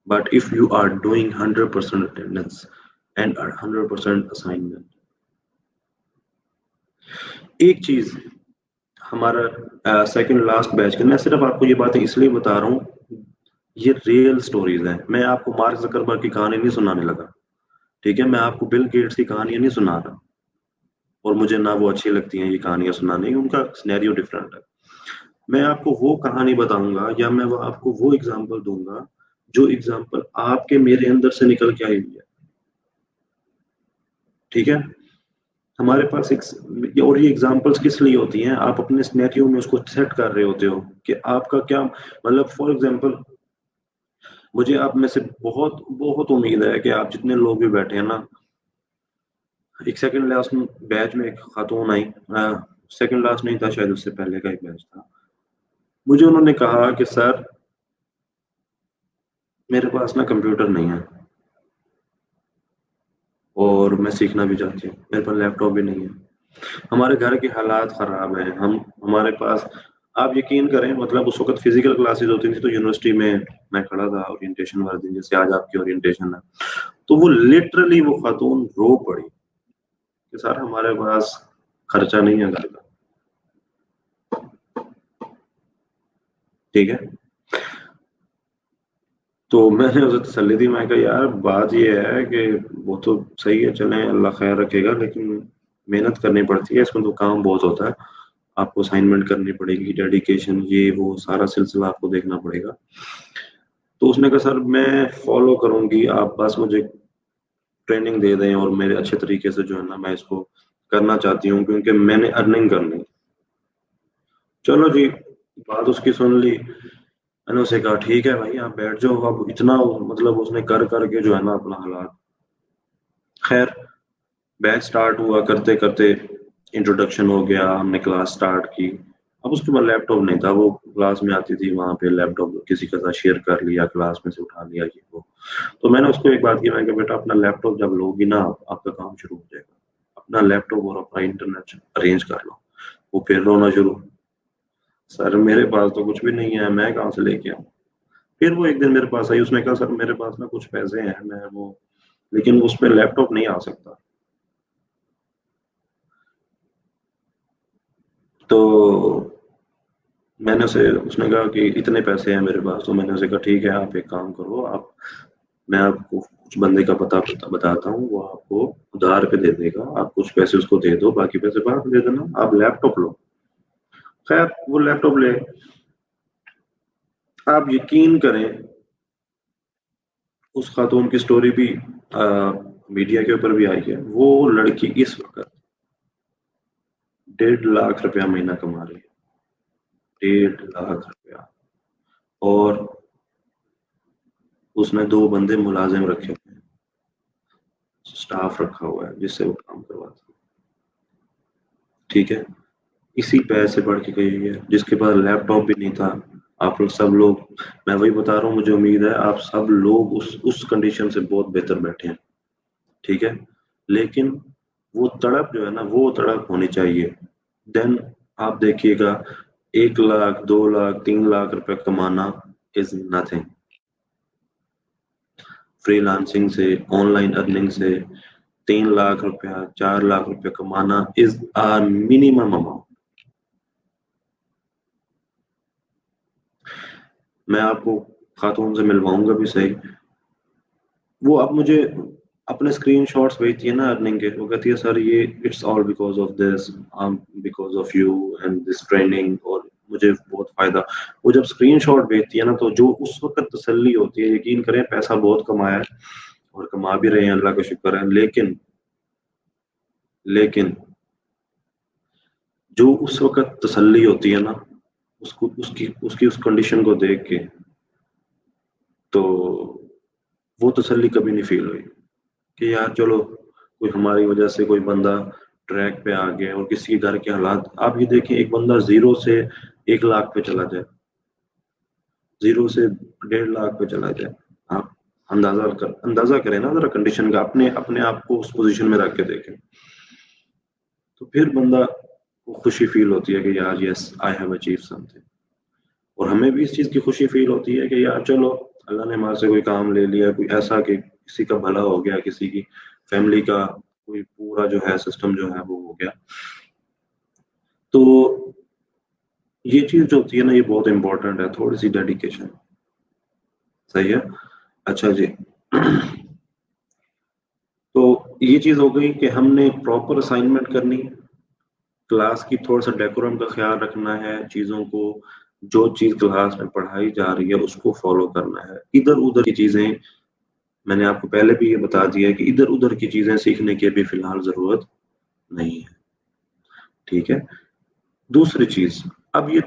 But if you are doing 100% attendance and 100% assignment, एक चीज, हमारा सेकंड लास्ट बैच का, मैं सिर्फ आपको ये बातें इसलिए बता रहा हूँ, ये रियल स्टोरीज हैं। मैं आपको मार्क जकरबर्ग की कहानी नहीं सुनाने लगा, ठीक है, मैं आपको बिल गेट्स की कहानियां नहीं सुना रहा, और मुझे ना वो अच्छी लगती हैं ये कहानियां सुनाने, उनका सिनेरियो डिफरेंट है। मैं आपको वो कहानी बताऊंगा या मैं वो आपको वो एग्जाम्पल दूंगा जो एग्जाम्पल आपके मेरे अंदर से निकल के आई हुई है। ठीक है, हमारे पास एक, और ये एग्जांपल्स किस लिए होती हैं, आप अपने सिनेरियो में उसको सेट कर रहे होते हो कि आपका क्या मतलब। फॉर एग्जांपल, मुझे आप में से बहुत बहुत उम्मीद है कि आप जितने लोग भी बैठे हैं ना, एक सेकंड लास्ट बैच में एक खातून आई, सेकंड लास्ट नहीं था शायद, उससे पहले का ही बैच था। मुझे उन्होंने कहा कि सर मेरे पास ना कंप्यूटर नहीं है और मैं सीखना भी चाहती हूँ, मेरे पास लैपटॉप भी नहीं है, हमारे घर के हालात खराब हैं, हम हमारे पास, आप यकीन करें, मतलब उस वक्त फिजिकल क्लासेस होती थी तो यूनिवर्सिटी में मैं खड़ा था ओरिएंटेशन वाले दिन, जैसे आज आपकी ओरिएंटेशन है। तो वो लिटरली वो खातून रो पड़ी कि सर हमारे पास खर्चा नहीं है घर का। ठीक है। तो मैंने उसे तसल्ली दी, मैं कहा यार बात ये है कि वो तो सही है, चलें अल्लाह खैर रखेगा, लेकिन मेहनत करनी पड़ती है, इसमें तो काम बहुत होता है, आपको असाइनमेंट करनी पड़ेगी, डेडिकेशन, ये वो सारा सिलसिला आपको देखना पड़ेगा। तो उसने कहा सर मैं फॉलो करूंगी, आप बस मुझे ट्रेनिंग दे दें और मेरे अच्छे तरीके से जो है ना मैं इसको करना चाहती हूँ, क्योंकि मैंने अर्निंग करनी। चलो जी, बात उसकी सुन ली। मैंने उसे कहा ठीक है भाई आप बैठ जाओ, अब इतना मतलब उसने कर करके जो है ना अपना हालात। खैर, बैच स्टार्ट हुआ, करते करते इंट्रोडक्शन हो गया, हमने क्लास स्टार्ट की। अब उसके बाद लैपटॉप नहीं था, वो क्लास में आती थी, वहां पे लैपटॉप किसी के साथ शेयर कर लिया, क्लास में से उठा लिया ये वो। तो मैंने उसको एक बात की, मैं बेटा अपना लैपटॉप जब लोगी ना आपका काम शुरू हो जाएगा, अपना लैपटॉप और अपना इंटरनेट अरेंज कर लो। वो फिर रोना शुरू, सर मेरे पास तो कुछ भी नहीं है, मैं कहाँ से लेके आऊँ। फिर वो एक दिन मेरे पास आई, उसने कहा सर मेरे पास ना कुछ पैसे हैं, मैं वो, लेकिन उस पे लैपटॉप नहीं आ सकता। तो मैंने उसे, उसने कहा कि इतने पैसे हैं मेरे पास, तो मैंने उसे कहा ठीक है आप एक काम करो, आप, मैं आपको कुछ बंदे का बताता हूँ, वो आपको उधार पे दे देगा, आप कुछ पैसे उसको दे दो, बाकी पैसे बाद में दे देना, आप लैपटॉप लो। खैर वो लैपटॉप ले, आप यकीन करें उस खातून की स्टोरी भी मीडिया के ऊपर भी आई है। वो लड़की इस वक्त 1.5 लाख रुपया महीना कमा रही है, 1.5 लाख रुपया। और उसने 2 बंदे मुलाजिम रखे हुए हैं, स्टाफ रखा हुआ है जिससे वो काम करवाता है। ठीक है, इसी पैसे से बढ़ के गई है, जिसके पास लैपटॉप भी नहीं था। आप लोग सब लोग, मैं वही बता रहा हूँ, मुझे उम्मीद है आप सब लोग उस कंडीशन से बहुत बेहतर बैठे हैं। ठीक है, लेकिन वो तड़प जो है ना, वो तड़प होनी चाहिए। देन आप देखिएगा, 1 लाख, 2 लाख, 3 लाख रुपए कमाना इज नथिंग। फ्रीलांसिंग से, ऑनलाइन अर्निंग से 3 लाख रुपया, 4 लाख रुपया कमाना इज आ मिनिमम अमाउंट। मैं आपको खातून से मिलवाऊंगा भी सही। वो अब मुझे अपने स्क्रीनशॉट्स भेजती है ना अर्निंग के, वो कहती है सर ये it's all because of this, because of you and this training, और मुझे बहुत फायदा। वो जब स्क्रीनशॉट भेजती है ना, तो जो उस वक्त तसल्ली होती है, यकीन करें पैसा बहुत कमाया है और कमा भी रहे हैं, अल्लाह का शुक्र है, लेकिन जो उस वक्त तसल्ली होती है ना, उसको उसकी उसकी उस कंडीशन को देख के, तो वो तसल्ली कभी नहीं फील हुई कि यार चलो कोई हमारी वजह से कोई बंदा ट्रैक पे आ गया। और किसी के घर के हालात आप ये देखें, एक बंदा 0 से 1 लाख पे चला जाए, 0 से 1.5 लाख पे चला जाए, आप अंदाजा करें ना जरा कंडीशन का, अपने अपने आप को उस पोजीशन में रख के देखें, तो फिर बंदा को खुशी फील होती है कि यार yes I have achieve something. और हमें भी इस चीज की खुशी फील होती है कि यार चलो अल्लाह ने हमारे से कोई काम ले लिया, कोई ऐसा कि किसी का भला हो गया, किसी की फैमिली का कोई पूरा जो है सिस्टम जो है वो हो गया। तो ये चीज जो होती है ना, ये बहुत इंपॉर्टेंट है, थोड़ी सी डेडिकेशन। सही है। अच्छा जी। तो ये चीज हो गई कि हमने प्रॉपर असाइनमेंट करनी, क्लास की थोड़ा सा डेकोरम का ख्याल रखना है, चीजों को, जो चीज क्लास में पढ़ाई जा रही है उसको फॉलो करना है। इधर उधर की चीजें, मैंने आपको पहले भी ये बता दिया है कि इधर उधर की चीजें सीखने की अभी फिलहाल जरूरत नहीं है। ठीक है। दूसरी चीज, अब ये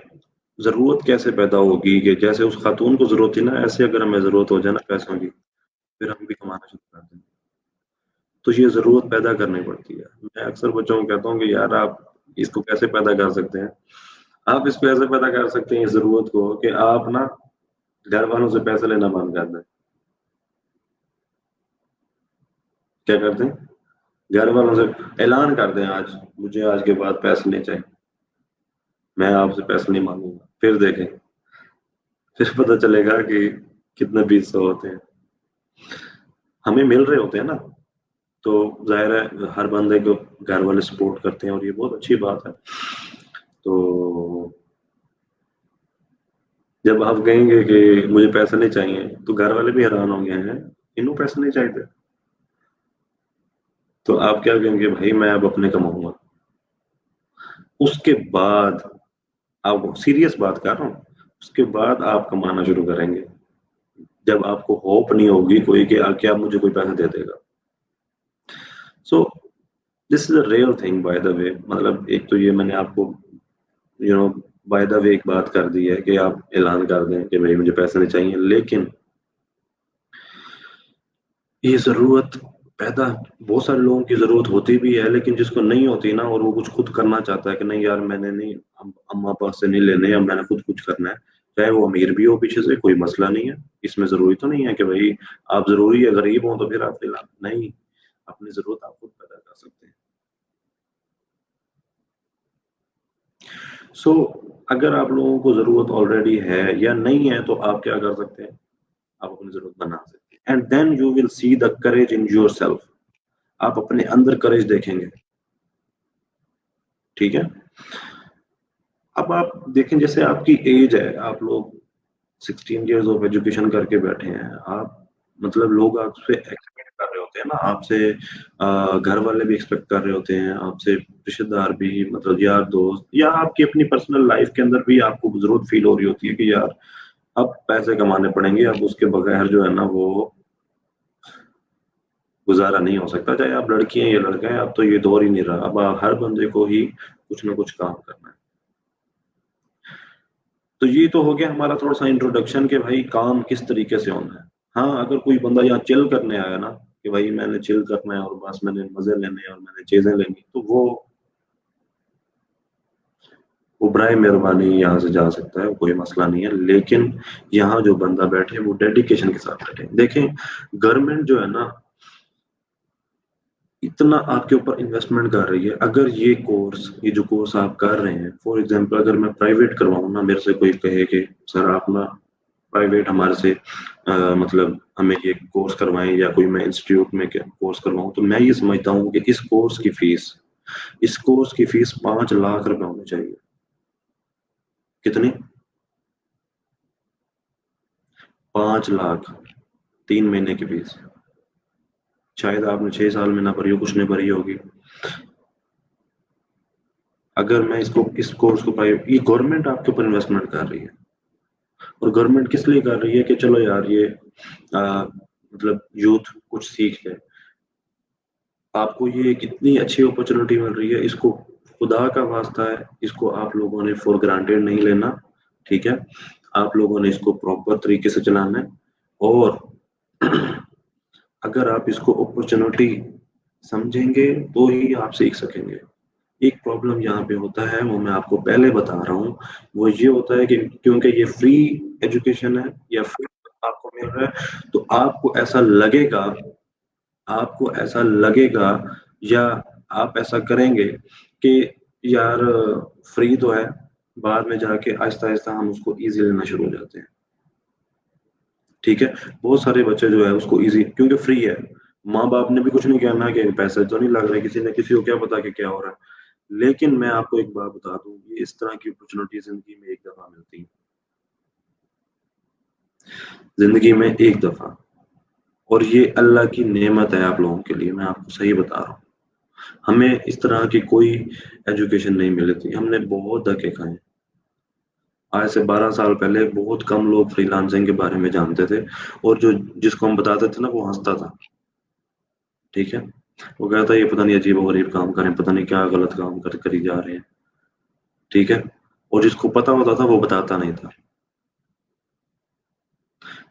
जरूरत कैसे पैदा होगी कि जैसे उस खातून को जरूरत थी ना, ऐसे अगर हमें जरूरत हो जाए ना पैसों की, फिर हम भी कमाना शुरू कर दें। तो ये जरूरत पैदा करनी पड़ती है। मैं अक्सर बच्चों को कहता हूँ कि यार आप इसको कैसे पैदा कर सकते हैं। आप इसको ऐसे पैदा कर सकते हैं इस जरूरत को कि आप ना घर वालों से पैसे लेना बंद कर दें। क्या करते हैं, घर वालों से ऐलान कर दें आज मुझे आज के बाद पैसे नहीं चाहिए, मैं आपसे पैसे नहीं मांगूंगा। फिर देखें, फिर पता चलेगा कि कितने 20 होते हैं, हमें मिल रहे होते हैं ना। तो जाहिर है हर बंदे को घर वाले सपोर्ट करते हैं और ये बहुत अच्छी बात है। तो जब आप कहेंगे कि मुझे पैसे नहीं चाहिए, तो घर वाले भी हैरान होंगे, हैं इन्हों पैसे नहीं चाहिए? तो आप क्या कहेंगे, भाई मैं अब अपने कमाऊंगा। उसके बाद, आप सीरियस बात कर रहा हूँ, उसके बाद आप कमाना शुरू करेंगे, जब आपको होप नहीं होगी कोई कि क्या मुझे कोई पैसा दे देगा। So this is a real thing by the way. मतलब एक तो ये मैंने आपको बाय द वे एक बात कर दी है कि आप ऐलान कर दें कि भाई मुझे पैसे नहीं चाहिए, लेकिन ये जरूरत पैदा बहुत सारे लोगों की जरूरत होती भी है, लेकिन जिसको नहीं होती ना, और वो कुछ खुद करना चाहता है कि नहीं यार मैंने नहीं, अम्मा पास से नहीं लेने, अब मैंने खुद कुछ करना है, चाहे वो अमीर भी हो पीछे से, कोई मसला नहीं है। इसमें जरूरी तो नहीं है कि भाई आप जरूरी है गरीब हो तो फिर आप दिला नहीं, अपनी जरूरत आप खुद पैदा कर सकते हैं। सो अगर आप लोगों को जरूरत ऑलरेडी है या नहीं है, तो आप क्या कर सकते हैं, आप अपनी जरूरत बना सकते हैं, and then you will see the courage in your self. आप अपने अंदर करेज देखेंगे, ठीक है। अब आप देखें, जैसे आपकी एज है, आप लोग 16 years ऑफ एजुकेशन करके बैठे हैं आप, मतलब लोग आपसे एक्सपेक्ट कर रहे होते हैं ना, आपसे घर वाले भी एक्सपेक्ट कर रहे होते हैं, आपसे रिश्तेदार भी, मतलब यार दोस्त, या आपकी अपनी पर्सनल लाइफ के अंदर भी आपको जरूरत फील हो रही होती है कि यार अब पैसे कमाने पड़ेंगे, अब उसके बगैर जो है ना वो गुजारा नहीं हो सकता, चाहे आप लड़की हैं या लड़का है, अब तो ये दौर ही नहीं रहा, अब हर बंदे को ही कुछ ना कुछ काम करना है। तो ये तो हो गया हमारा थोड़ा सा इंट्रोडक्शन कि भाई काम किस तरीके से होना है। हाँ, अगर कोई बंदा यहाँ चिल करने आया ना, कि भाई मैंने चिल करना है और बस मैंने मजे लेने हैं और मैंने चीजें लेनी, तो वो बराए मेहरबानी यहाँ से जा सकता है, कोई मसला नहीं है। लेकिन यहाँ जो बंदा बैठे वो डेडिकेशन के साथ बैठे। देखें, गवर्नमेंट जो है ना, इतना आपके ऊपर इन्वेस्टमेंट कर रही है। अगर ये जो कोर्स आप कर रहे हैं, फॉर एग्जांपल अगर मैं प्राइवेट करवाऊँ ना, मेरे से कोई कहे कि सर आप ना प्राइवेट हमारे से मतलब हमें ये कोर्स करवाएं, या कोई मैं इंस्टीट्यूट में कोर्स करवाऊं, तो मैं ये समझता हूँ कि इस कोर्स की फीस 5 लाख रुपए होनी चाहिए। कितनी? 5 लाख, 3 महीने की फीस। शायद आपने 6 साल में ना भरी हो, कुछ नहीं भरी होगी। अगर मैं इस कोर्स को प्राइवेट, ये गवर्नमेंट आपके ऊपर इन्वेस्टमेंट कर रही है। और गवर्नमेंट किस लिए कर रही है कि चलो यार ये मतलब यूथ कुछ सीख ले। आपको ये कितनी अच्छी अपॉर्चुनिटी मिल रही है, इसको खुदा का वास्ता है, इसको आप लोगों ने फॉर ग्रांटेड नहीं लेना, ठीक है। आप लोगों ने इसको प्रॉपर तरीके से चलाना है। और अगर आप इसको अपॉर्चुनिटी समझेंगे तो ही आप सीख सकेंगे। एक प्रॉब्लम यहाँ पे होता है, वो मैं आपको पहले बता रहा हूँ, वो ये होता है कि क्योंकि ये फ्री एजुकेशन है या फ्री आपको मिल रहा है, तो आपको ऐसा लगेगा, या आप ऐसा करेंगे कि यार फ्री तो है, बाद में जाके आहिस्ता आहिस्ता हम उसको इजी लेना शुरू हो जाते हैं, ठीक है। बहुत सारे बच्चे जो है उसको इजी, क्योंकि फ्री है, माँ बाप ने भी कुछ नहीं कहना कि पैसे तो नहीं लग रहे, किसी ने किसी को क्या पता कि क्या हो रहा है। लेकिन मैं आपको एक बात बता दूं, ये इस तरह की अपॉर्चुनिटी जिंदगी में एक दफा मिलती है, जिंदगी में एक दफा। और ये अल्लाह की नेमत है आप लोगों के लिए, मैं आपको सही बता रहा हूँ। हमें इस तरह की कोई एजुकेशन नहीं मिली थी, हमने बहुत धक्के खाए। आज से 12 साल पहले बहुत कम लोग फ्रीलांसिंग के बारे में जानते थे, और जो जिसको हम बताते थे ना वो हंसता था, ठीक है। वो कहता ये पता नहीं अजीब गरीब काम करें, पता नहीं क्या गलत काम करी जा रहे हैं, ठीक है। और जिसको पता होता था वो बताता नहीं था।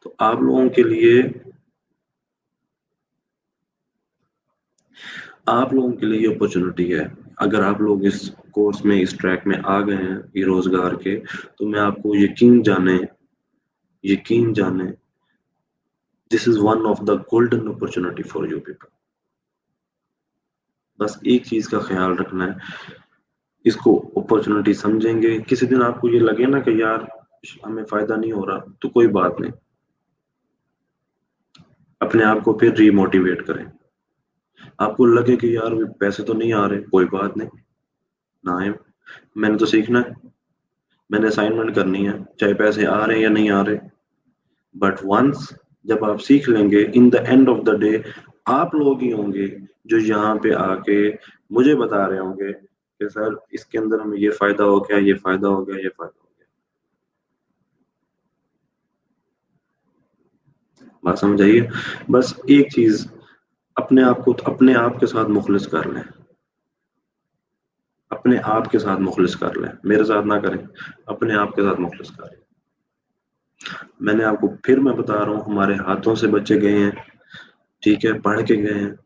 तो आप लोगों के लिए ये अपॉर्चुनिटी है। अगर आप लोग इस कोर्स में, इस ट्रैक में आ गए हैं ये रोजगार के, तो मैं आपको यकीन जाने, this is one of the golden opportunity for you people. बस एक चीज का ख्याल रखना है, इसको अपॉर्चुनिटी समझेंगे। किसी दिन आपको ये लगे ना कि यार हमें फायदा नहीं हो रहा, तो कोई बात नहीं, अपने आप को फिर रिमोटिवेट करें। आपको लगे कि यार पैसे तो नहीं आ रहे, कोई बात नहीं, ना आए, मैंने तो सीखना है, मैंने असाइनमेंट करनी है, चाहे पैसे आ रहे हैं या नहीं आ रहे। बट वंस जब आप सीख लेंगे, in the end of the day आप लोग ही होंगे जो यहाँ पे आके मुझे बता रहे होंगे कि सर इसके अंदर हमें ये फायदा हो गया, ये फायदा हो गया, ये फायदा हो गया। बात समझ आइए। बस एक चीज, अपने आप को अपने आप के साथ मुखलिस कर लें, अपने आप के साथ मुखलिस कर लें, मेरे साथ ना करें, अपने आप के साथ मुखलिस कर लें। मैंने आपको फिर मैं बता रहा हूँ, हमारे हाथों से बच्चे गए हैं, ठीक है, पढ़ के गए हैं।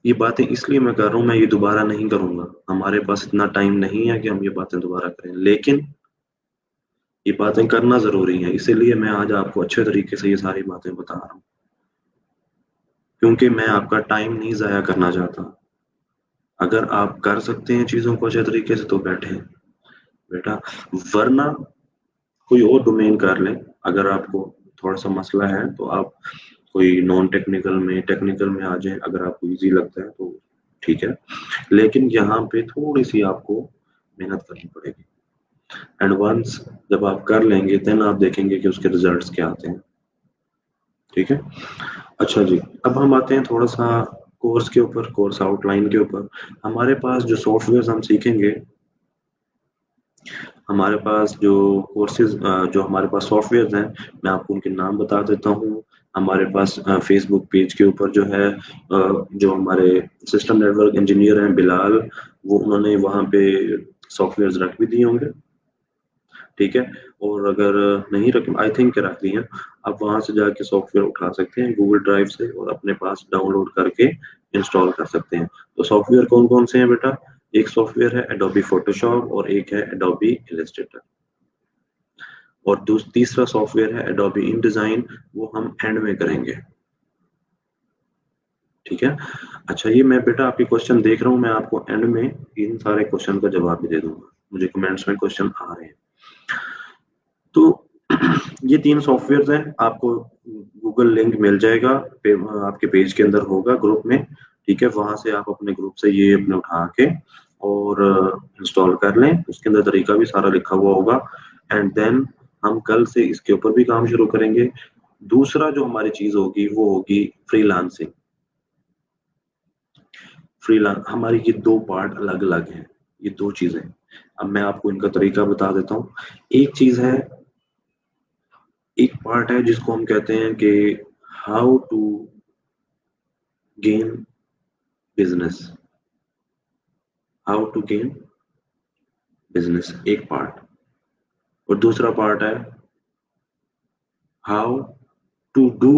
ये बातें इसलिए मैं कर रहा हूँ, मैं ये दोबारा नहीं करूंगा, हमारे पास इतना टाइम नहीं है कि हम ये बातें दोबारा करें, लेकिन ये बातें करना जरूरी है, इसीलिए मैं आज आपको अच्छे तरीके से ये सारी बातें बता रहा हूँ, क्योंकि मैं आपका टाइम नहीं जाया करना चाहता। अगर आप कर सकते हैं चीजों को अच्छे तरीके से तो बैठे बेटा, वरना कोई और डोमेन कर लें। अगर आपको थोड़ा सा मसला है तो आप कोई नॉन टेक्निकल में, टेक्निकल में आ जाए, अगर आपको इजी लगता है तो ठीक है, लेकिन यहाँ पे थोड़ी सी आपको मेहनत करनी पड़ेगी। एंड वंस जब आप कर लेंगे देन आप देखेंगे कि उसके रिजल्ट्स क्या आते हैं, ठीक है। अच्छा जी, अब हम आते हैं थोड़ा सा कोर्स के ऊपर, कोर्स आउटलाइन के ऊपर। हमारे पास जो सॉफ्टवेयर हम सीखेंगे, हमारे पास जो कोर्सेज, जो हमारे पास सॉफ्टवेयर हैं, मैं आपको उनके नाम बता देता हूँ। हमारे पास फेसबुक पेज के ऊपर जो है, जो हमारे सिस्टम नेटवर्क इंजीनियर हैं बिलाल, वो उन्होंने वहाँ पे सॉफ्टवेयर रख भी दिए होंगे, ठीक है। और अगर नहीं रख, आई थिंक रख दिए हैं, आप वहां से जाके सॉफ्टवेयर उठा सकते हैं गूगल ड्राइव से और अपने पास डाउनलोड करके इंस्टॉल कर सकते हैं। तो सॉफ्टवेयर कौन कौन से हैं बेटा? एक सॉफ्टवेयर है एडोबी फोटोशॉप और एक है एडोबी इलस्ट्रेटर, और तीसरा सॉफ्टवेयर है एडोबी इन डिजाइन, वो हम एंड में करेंगे, ठीक है। अच्छा, ये मैं बेटा आपके क्वेश्चन देख रहा हूँ, मैं आपको एंड में इन सारे क्वेश्चन का जवाब भी दे दूंगा, मुझे कमेंट्स में क्वेश्चन आ रहे हैं। तो ये तीन सॉफ्टवेयर हैं, आपको गूगल लिंक मिल जाएगा, आपके पेज के अंदर होगा ग्रुप में, ठीक है। वहां से आप अपने ग्रुप से ये अपने उठा के और इंस्टॉल कर लें, उसके अंदर तरीका भी सारा लिखा हुआ होगा। एंड देन हम कल से इसके ऊपर भी काम शुरू करेंगे। दूसरा जो हमारी चीज होगी वो होगी फ्रीलांसिंग। फ्रीलांस हमारी ये दो पार्ट अलग अलग हैं, ये दो चीजें। अब मैं आपको इनका तरीका बता देता हूँ। एक चीज है, एक पार्ट है जिसको हम कहते हैं कि how to gain business, how to gain business एक पार्ट, और दूसरा पार्ट है how to do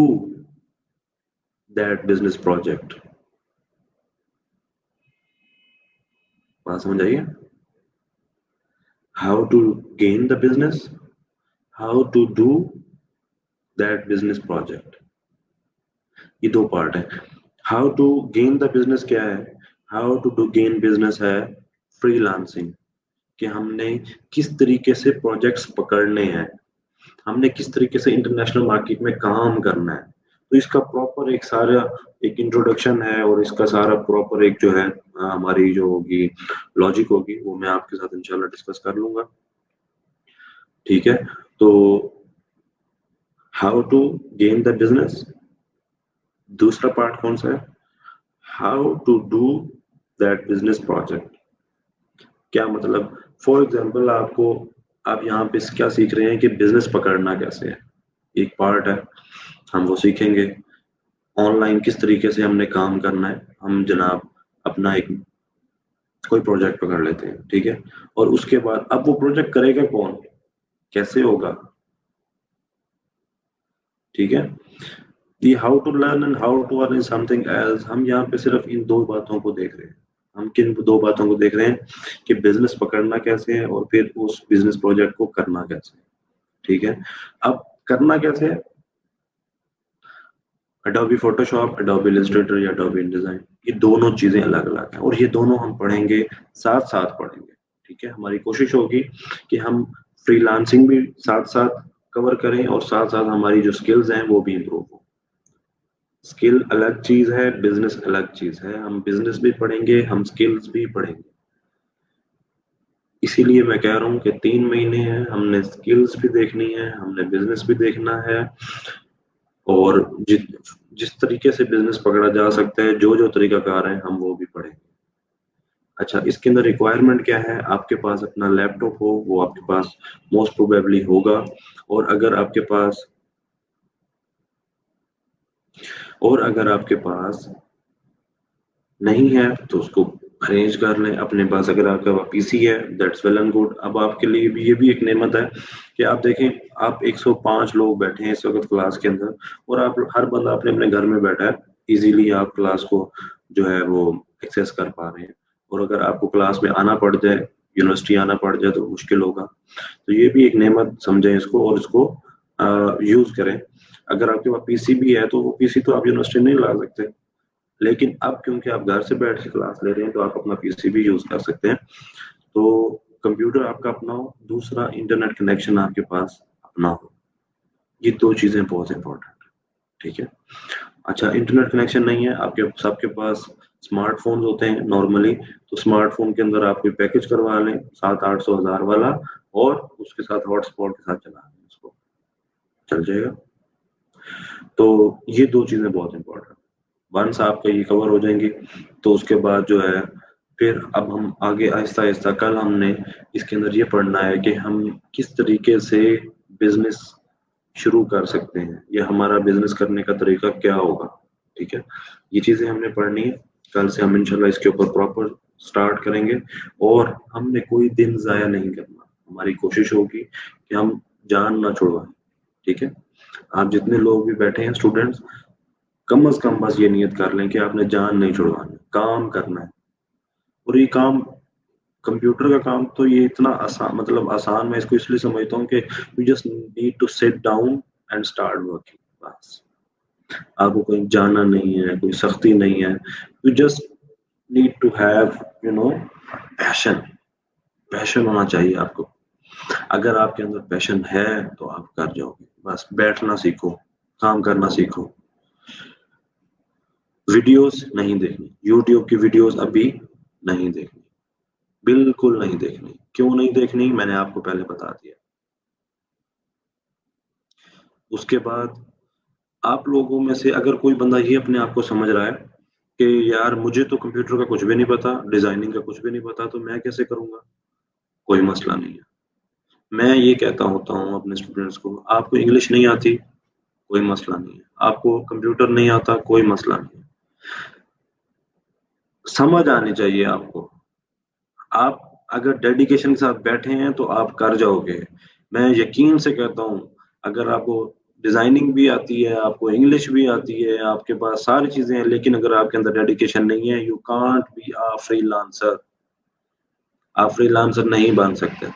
that business project. बात समझ आइए? How to gain the business, how to do that business project, ये दो पार्ट है। How to gain the business क्या है? How to do gain business है फ्रीलांसिंग, कि हमने किस तरीके से प्रोजेक्ट्स पकड़ने हैं, हमने किस तरीके से इंटरनेशनल मार्केट में काम करना है। तो इसका प्रॉपर एक सारा एक इंट्रोडक्शन है, और इसका सारा प्रॉपर एक जो है हमारी जो होगी लॉजिक होगी, वो मैं आपके साथ इंशाल्लाह डिस्कस कर लूंगा, ठीक है। तो how to gain the business, दूसरा पार्ट कौन सा है? How to do that business project. क्या मतलब? फॉर एग्जाम्पल आपको, आप यहाँ पे क्या सीख रहे हैं कि बिजनेस पकड़ना कैसे है, एक पार्ट है, हम वो सीखेंगे। ऑनलाइन किस तरीके से हमने काम करना है, हम जनाब अपना एक कोई प्रोजेक्ट पकड़ लेते हैं, ठीक है। और उसके बाद अब वो प्रोजेक्ट करेगा कौन, कैसे होगा, ठीक है। ये how to learn and how to earn is something else. हम यहाँ पे सिर्फ इन दो बातों को देख रहे हैं। हम किन दो बातों को देख रहे हैं कि बिजनेस पकड़ना कैसे है और फिर उस बिजनेस प्रोजेक्ट को करना कैसे है, ठीक है। अब करना कैसे है? एडोबी फोटोशॉप, एडोबी इलस्ट्रेटर या एडोबी InDesign, ये दोनों चीजें अलग अलग हैं, और ये दोनों हम पढ़ेंगे, साथ साथ पढ़ेंगे, ठीक है। हमारी कोशिश होगी कि हम फ्रीलांसिंग भी साथ साथ कवर करें, और साथ साथ हमारी जो स्किल्स हैं वो भी इम्प्रूव हो। स्किल अलग चीज है, बिजनेस अलग चीज है। हम बिजनेस भी पढ़ेंगे, हम स्किल्स भी पढ़ेंगे, इसीलिए मैं कह रहा हूँ कि 3 महीने हैं, हमने स्किल्स भी देखनी है, हमने बिजनेस भी देखना है, और जिस तरीके से बिजनेस पकड़ा जा सकता है, जो जो तरीकाकार है हम वो भी पढ़ेंगे। अच्छा, इसके अंदर रिक्वायरमेंट क्या है? आपके पास अपना लैपटॉप हो, वो आपके पास मोस्ट प्रोबेबली होगा। और अगर आपके पास और अगर आपके पास नहीं है तो उसको अरेंज कर लें अपने पास। अगर आपके पास पीसी है, दैट्स वेल एंड गुड। अब आपके लिए भी ये भी एक नेमत है कि आप देखें, आप 105 लोग बैठे हैं इस वक्त क्लास के अंदर, और आप हर बंदा अपने अपने घर में बैठा है। इजीली आप क्लास को जो है वो एक्सेस कर पा रहे हैं। और अगर आपको क्लास में आना पड़ जाए, यूनिवर्सिटी आना पड़ जाए, तो मुश्किल होगा। तो ये भी एक नेमत समझें इसको, और इसको यूज करें। अगर आपके पास पीसी भी है तो वो पीसी तो आप यूनिवर्सिटी नहीं ला सकते, लेकिन अब क्योंकि आप घर से बैठ के क्लास ले रहे हैं तो आप अपना पीसी भी यूज कर सकते हैं। तो कंप्यूटर आपका अपना हो, दूसरा इंटरनेट कनेक्शन आपके पास अपना हो। ये दो चीजें बहुत इंपॉर्टेंट है। ठीक है। अच्छा, इंटरनेट कनेक्शन नहीं है आपके, सबके पास स्मार्टफोन होते हैं नॉर्मली, तो स्मार्टफोन के अंदर आप कोई पैकेज करवा लें 700-800 हज़ार वाला, और उसके साथ हॉटस्पॉट के साथ चला लें उसको, चल जाएगा। तो ये दो चीजें बहुत इंपॉर्टेंट। वंस आपका ये कवर हो जाएंगे, तो उसके बाद जो है, फिर अब हम आगे आहिस्ता आहिस्ता, कल हमने इसके अंदर ये पढ़ना है कि हम किस तरीके से बिजनेस शुरू कर सकते हैं, या हमारा बिजनेस करने का तरीका क्या होगा। ठीक है, ये चीजें हमने पढ़नी है। कल से हम इंशाल्लाह इसके ऊपर प्रॉपर स्टार्ट करेंगे, और हमने कोई दिन जाया नहीं करना। हमारी कोशिश होगी कि हम जान ना छुड़वाएं। ठीक है, आप जितने लोग भी बैठे हैं स्टूडेंट्स, कम से कम बस ये नियत कर लें कि आपने जान नहीं छुड़वानी, काम करना है। और ये काम, कंप्यूटर का काम तो ये इतना आसान, मतलब आसान मैं इसको इसलिए समझता हूँ कि you just need to sit down and start working, बस। आपको कहीं जाना नहीं है, कोई सख्ती नहीं है। You just need to have, you know, passion. Passion होना चाहिए आपको। अगर आपके अंदर पैशन है तो आप कर जाओगे। बस बैठना सीखो, काम करना सीखो। वीडियोस नहीं देखनी, यूट्यूब की वीडियोस अभी नहीं देखनी, बिल्कुल नहीं देखनी। क्यों नहीं देखनी, मैंने आपको पहले बता दिया। उसके बाद आप लोगों में से अगर कोई बंदा ये अपने आप को समझ रहा है कि यार मुझे तो कंप्यूटर का कुछ भी नहीं पता, डिजाइनिंग का कुछ भी नहीं पता, तो मैं कैसे करूंगा, कोई मसला नहीं है। मैं ये कहता होता हूँ अपने स्टूडेंट्स को, आपको इंग्लिश नहीं आती, कोई मसला नहीं है। आपको कंप्यूटर नहीं आता, कोई मसला नहीं है। समझ आनी चाहिए आपको। आप अगर डेडिकेशन के साथ बैठे हैं तो आप कर जाओगे। मैं यकीन से कहता हूँ, अगर आपको डिजाइनिंग भी आती है, आपको इंग्लिश भी आती है, आपके पास सारी चीजें हैं, लेकिन अगर आपके अंदर डेडिकेशन नहीं है, you can't be a freelancer. आप फ्रीलांसर नहीं बन सकते।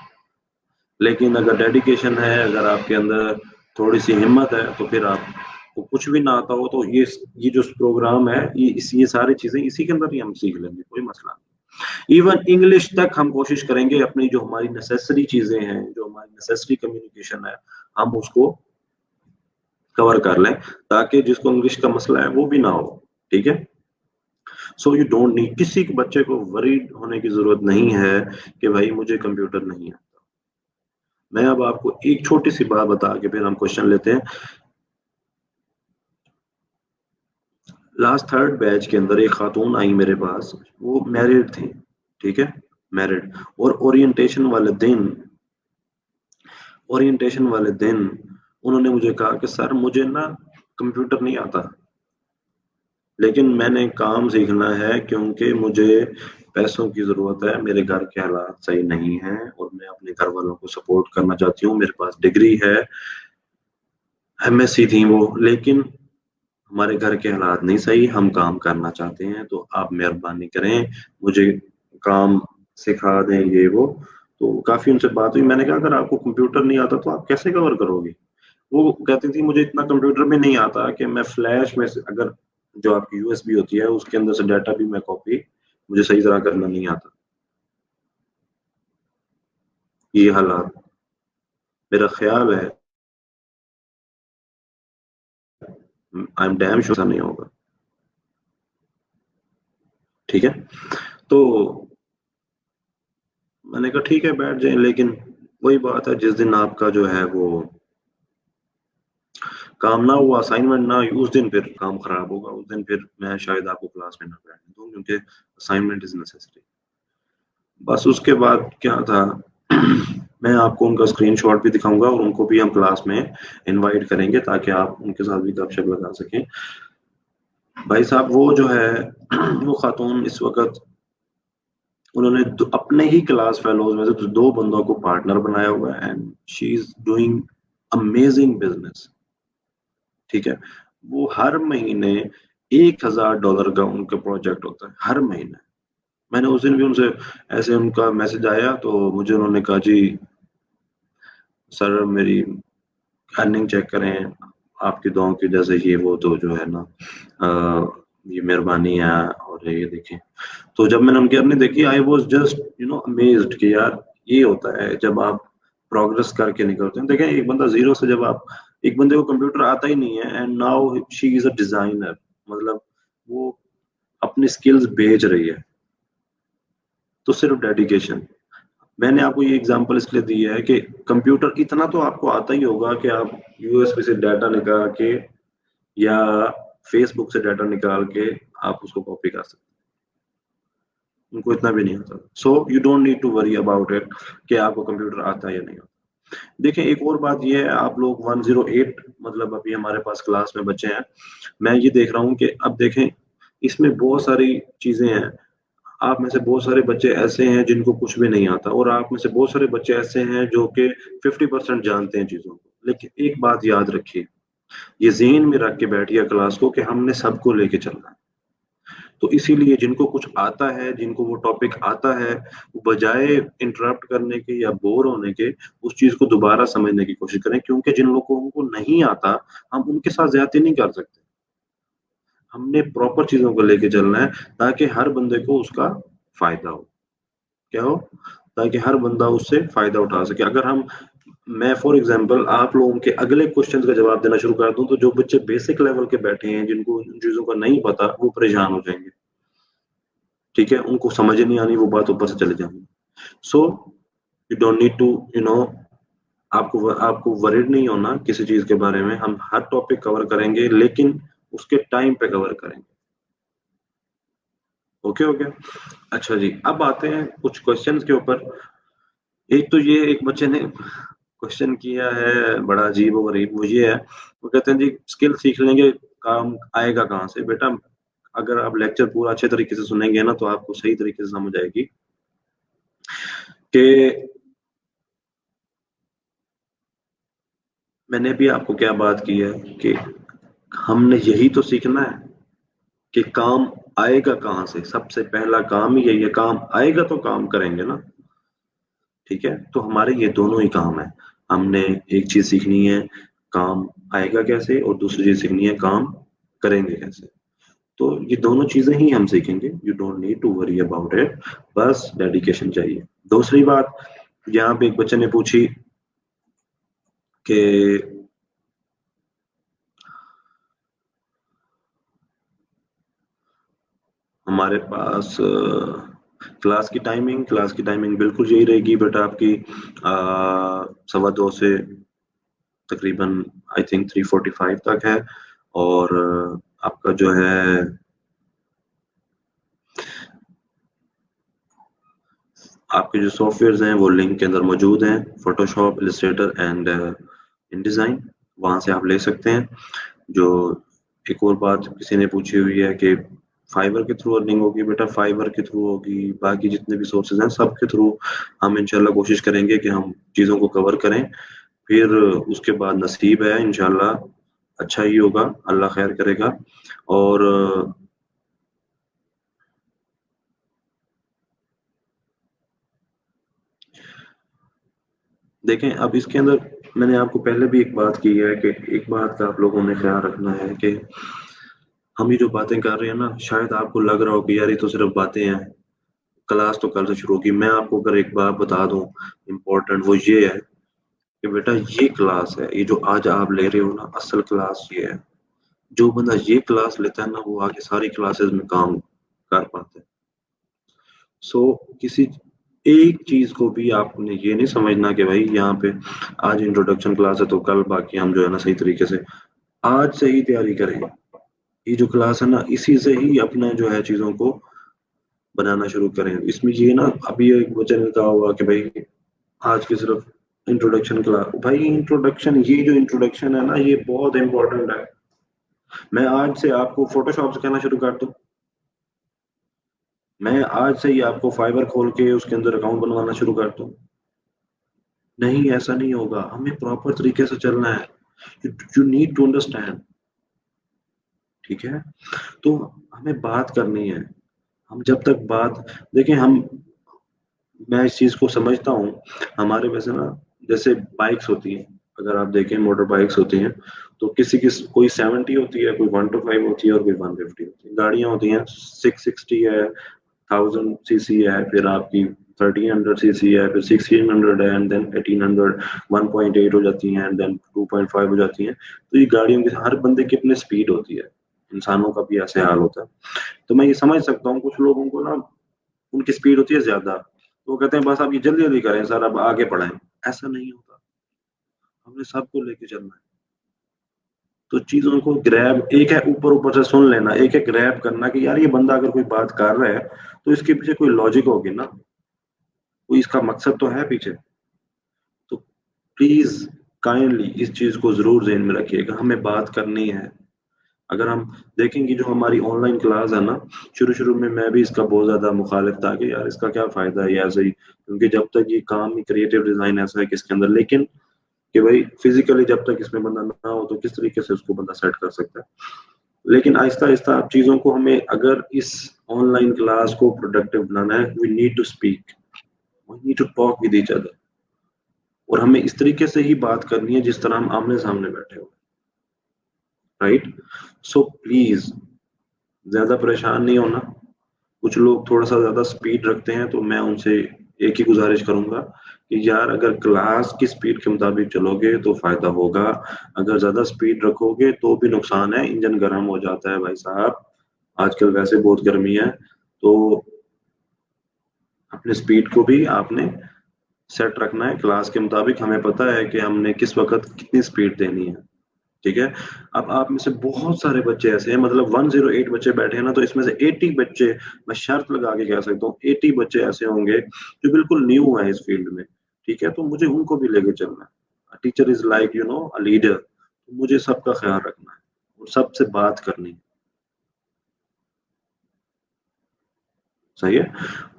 लेकिन अगर डेडिकेशन है, अगर आपके अंदर थोड़ी सी हिम्मत है, तो फिर आपको कुछ भी ना आता हो तो ये जो प्रोग्राम है, ये सारी चीजें इसी के अंदर ही हम सीख लेंगे, कोई मसला नहीं। इवन इंग्लिश तक हम कोशिश करेंगे, अपनी जो हमारी नेसेसरी चीजें हैं, जो हमारी नेसेसरी कम्युनिकेशन है, हम उसको कवर कर लें, ताकि जिसको इंग्लिश का मसला है वो भी ना हो। ठीक है। सो यू डोंट नीड, किसी के बच्चे को वरीड होने की जरूरत नहीं है कि भाई मुझे कंप्यूटर नहीं है। मैं अब आपको एक छोटी सी बात बता के फिर हम क्वेश्चन लेते हैं। लास्ट थर्ड बैच के अंदर एक खातून आई मेरे पास, वो मैरिड थी। ठीक है, मैरिड। और ओरिएंटेशन वाले दिन उन्होंने मुझे कहा कि सर मुझे ना कंप्यूटर नहीं आता, लेकिन मैंने काम सीखना है क्योंकि मुझे पैसों की जरूरत है, मेरे घर के हालात सही नहीं हैं, और मैं अपने घर वालों को सपोर्ट करना चाहती हूँ। मेरे पास डिग्री है, एमएससी थी वो, लेकिन हमारे घर के हालात नहीं सही, हम काम करना चाहते हैं, तो आप मेहरबानी करें, मुझे काम सिखा दें, ये वो। तो काफी उनसे बात हुई। मैंने कहा अगर आपको कंप्यूटर नहीं आता तो आप कैसे कवर करोगे? वो कहती थी मुझे इतना कंप्यूटर में नहीं आता कि मैं फ्लैश में से, अगर जो आपकी यूएसबी होती है उसके अंदर से डाटा भी मैं कॉपी, मुझे सही तरह करना नहीं आता। ये हालात, मेरा ख्याल है, आई एम डैम श्योर ऐसा नहीं होगा। ठीक है। तो मैंने कहा ठीक है बैठ जाए, लेकिन वही बात है, जिस दिन आपका जो है वो काम ना हुआ, असाइनमेंट ना हुई, उस दिन फिर काम खराब होगा, उस दिन फिर मैं शायद आपको क्लास में ना बैठने दूं, क्योंकि असाइनमेंट इज नेसेसरी। बस उसके बाद क्या था मैं आपको उनका स्क्रीनशॉट भी दिखाऊंगा और उनको भी हम क्लास में इनवाइट करेंगे ताकि आप उनके साथ भी गपशप लगा सकें। भाई साहब वो जो है वो खातून इस वक्त, उन्होंने अपने ही क्लास फेलोज में से दो बंदों को पार्टनर बनाया हुआ है and she is doing amazing business. ठीक है, वो हर महीने $1,000 का उनका प्रोजेक्ट होता है हर महीने। मैंने उस दिन भी उनसे ऐसे उनका मैसेज आया तो मुझे उन्होंने कहा जी सर मेरी अर्निंग चेक करें, आपकी दुआओं की वजह से ये वो, तो जो है ना ये मेहरबानी है और ये देखें। तो जब मैंने उनकी अर्निंग देखी आई वाज जस्ट अमेज्ड कि यार ये होता है जब आप प्रोग्रेस करके निकलते हैं। देखें एक बंदा जीरो से, जब आप एक बंदे को कंप्यूटर आता ही नहीं है and now she is a designer, मतलब वो अपनी स्किल्स बेच रही है, तो सिर्फ डेडिकेशन। मैंने आपको ये एग्जांपल इसलिए दी है कि कंप्यूटर इतना तो आपको आता ही होगा कि आप यूएसबी से डाटा निकाल के या फेसबुक से डाटा निकाल के आप उसको कॉपी कर सकते हैं। उनको इतना भी नहीं आता, so you don't need to worry about it कि आपको कंप्यूटर आता है या नहीं आता। देखिए एक और बात ये है, आप लोग 108 मतलब अभी हमारे पास क्लास में बच्चे हैं, मैं ये देख रहा हूँ कि अब देखें इसमें बहुत सारी चीजें हैं। आप में से बहुत सारे बच्चे ऐसे हैं जिनको कुछ भी नहीं आता और आप में से बहुत सारे बच्चे ऐसे हैं जो कि 50% जानते हैं चीजों को। लेकिन एक बात याद रखिए, ये ज़हन में रख के बैठिए क्लास को कि हमने सबको लेके चलना है। तो इसीलिए जिनको कुछ आता है, जिनको वो टॉपिक आता है, वो बजाय इंटरप्ट करने के या बोर होने के उस चीज को दोबारा समझने की कोशिश करें, क्योंकि जिन लोगों को नहीं आता हम उनके साथ ज्यादती नहीं कर सकते। हमने प्रॉपर चीजों को लेके चलना है ताकि हर बंदे को उसका फायदा हो। क्या हो? ताकि हर बंदा उससे फायदा उठा सके। अगर हम मैं फॉर एग्जांपल आप लोगों के अगले क्वेश्चन का जवाब देना शुरू कर दूं तो जो बच्चे बेसिक लेवल के बैठे हैं, जिनको इन चीजों का नहीं पता, वो परेशान हो जाएंगे। ठीक है, उनको समझ नहीं आनी, वो बात ऊपर से चले जाएंगे। So you don't need to आपको वरीड नहीं होना किसी चीज के बारे में। हम हर टॉपिक कवर करेंगे लेकिन उसके टाइम पे कवर करेंगे। ओके हो गया? अच्छा जी, अब आते हैं कुछ क्वेश्चंस के ऊपर। एक तो ये एक बच्चे ने क्वेश्चन किया है बड़ा अजीब और गरीब, वो ये है, वो कहते हैं जी स्किल सीख लेंगे, काम आएगा कहाँ से? बेटा अगर आप लेक्चर पूरा अच्छे तरीके से सुनेंगे ना तो आपको सही तरीके से समझ आएगी कि मैंने भी आपको क्या बात की है कि हमने यही तो सीखना है कि काम आएगा कहाँ से। सबसे पहला काम ही यही है, काम आएगा तो काम करेंगे ना। ठीक है, तो हमारे ये दोनों ही काम है। हमने एक चीज सीखनी है काम आएगा कैसे, और दूसरी चीज सीखनी है काम करेंगे कैसे। तो ये दोनों चीजें ही हम सीखेंगे, you don't need to worry about it, बस डेडिकेशन चाहिए। दूसरी बात, यहाँ पे एक बच्चे ने पूछी कि हमारे पास क्लास की टाइमिंग बिल्कुल यही रहेगी बेटा आपकी 2:15 से तकरीबन आई थिंक 3:45 तक है। और आपका जो है आपके जो सॉफ्टवेयर हैं वो लिंक के अंदर मौजूद हैं, फोटोशॉप, इलस्ट्रेटर एंड इनडिजाइन, वहां से आप ले सकते हैं। जो एक और बात किसी ने पूछी हुई है कि फाइवर के थ्रू अर्निंग होगी, बेटा फाइवर के थ्रू होगी, बाकी जितने भी सोर्सेज हैं सब के थ्रू हम इंशाल्लाह कोशिश करेंगे कि हम चीज़ों को कवर करें। फिर उसके बाद नसीब है इंशाल्लाह अच्छा ही होगा, अल्लाह खैर करेगा। और देखें अब इसके अंदर मैंने आपको पहले भी एक बात की है कि एक बात का आप लोगों ने ख्याल रखना है कि हम ये जो बातें कर रहे हैं ना, शायद आपको लग रहा हो कि यार ये तो सिर्फ बातें हैं, क्लास तो कल से शुरू होगी। मैं आपको अगर एक बात बता दूं इम्पोर्टेंट, वो ये है कि बेटा ये क्लास है, ये जो आज आप ले रहे हो ना, असल क्लास ये है। जो बंदा ये क्लास लेता है ना वो आगे सारी क्लासेस में काम कर पाता है। सो किसी एक चीज को भी आपने ये नहीं समझना कि भाई यहाँ पे आज इंट्रोडक्शन क्लास है तो कल बाकी हम जो है ना सही तरीके से आज से ही तैयारी करें। ये जो क्लास है ना इसी से ही अपना जो है चीजों को बनाना शुरू करें। इसमें ये ना अभी एक वचन ने कहा हुआ कि भाई आज की सिर्फ इंट्रोडक्शन क्लास, भाई इंट्रोडक्शन, ये जो इंट्रोडक्शन है ना ये बहुत इंपॉर्टेंट है। मैं आज से आपको फोटोशॉप सिखाना शुरू कर दूं, मैं आज से ही आपको फाइबर खोल के उसके अंदर अकाउंट बनवाना शुरू कर दूं? नहीं, ऐसा नहीं होगा। हमें प्रॉपर तरीके से चलना है। You need to understand. ठीक है, तो हमें बात करनी है। हम जब तक बात, देखिए हम, मैं इस चीज को समझता हूँ। हमारे वैसे ना जैसे बाइक्स होती हैं, अगर आप देखें मोटर बाइक्स होती हैं, तो किसी की कोई 70 होती है, कोई 125 होती है और कोई 150 होती है। गाड़ियां होती हैं 660 है, 1000 सीसी है, फिर आपकी 1300 सीसी है, फिर 1600 है, एंड देन 1800, 1.8 हो जाती हैं, एंड देन 2.5 हो जाती हैं। तो ये गाड़ियों की हर बंदे की अपनी स्पीड होती है। इंसानों का भी ऐसे हाल होता है। तो मैं ये समझ सकता हूँ कुछ लोगों को ना उनकी स्पीड होती है ज्यादा, तो वो कहते हैं बस आप ये जल्दी जल्दी करें सर, अब आगे बढ़ाएं। ऐसा नहीं होता, हमने सबको लेके चलना है। तो चीजों को ग्रैब, एक है ऊपर ऊपर से सुन लेना, एक है ग्रैब करना कि यार ये बंदा अगर कोई बात कर रहा है तो इसके पीछे कोई लॉजिक होगी ना, कोई इसका मकसद तो है पीछे। तो प्लीज काइंडली इस चीज को जरूर ध्यान में रखिएगा, हमें बात करनी है। अगर हम देखेंगे जो हमारी ऑनलाइन क्लास है ना, शुरू शुरू में मैं भी इसका बहुत ज्यादा मुखालिफ था कि यार इसका क्या फायदा है, ये ऐसे ही, क्योंकि जब तक ये काम ही क्रिएटिव डिजाइन ऐसा है कि इसके अंदर, लेकिन कि भाई फिजिकली जब तक इसमें बंदा ना हो तो किस तरीके से उसको बंदा सेट कर सकता है। लेकिन आहिस्ता आहिस्ता आप चीजों को, हमें अगर इस ऑनलाइन क्लास को प्रोडक्टिव बनाना है, we need to speak, we need to talk with each other. और हमें इस तरीके से ही बात करनी है जिस तरह हम आमने सामने बैठे हो, राइट? सो प्लीज ज्यादा परेशान नहीं होना। कुछ लोग थोड़ा सा ज्यादा स्पीड रखते हैं, तो मैं उनसे एक ही गुजारिश करूंगा कि यार अगर क्लास की स्पीड के मुताबिक चलोगे तो फायदा होगा, अगर ज्यादा स्पीड रखोगे तो भी नुकसान है, इंजन गर्म हो जाता है भाई साहब। आजकल वैसे बहुत गर्मी है, तो अपने स्पीड को भी आपने सेट रखना है क्लास के मुताबिक। हमें पता है कि हमने किस वक्त कितनी स्पीड देनी है। ठीक है, अब आप में से बहुत सारे बच्चे ऐसे हैं, मतलब 108 बच्चे बैठे हैं ना, तो इसमें से 80 बच्चे, मैं शर्त लगा के कह सकता हूँ 80 बच्चे ऐसे होंगे जो बिल्कुल न्यू है इस फील्ड में। ठीक है, तो मुझे उनको भी लेके चलना है। Teacher is like you know a leader, तो मुझे सबका ख्याल रखना है और सबसे बात करनी है। सही है,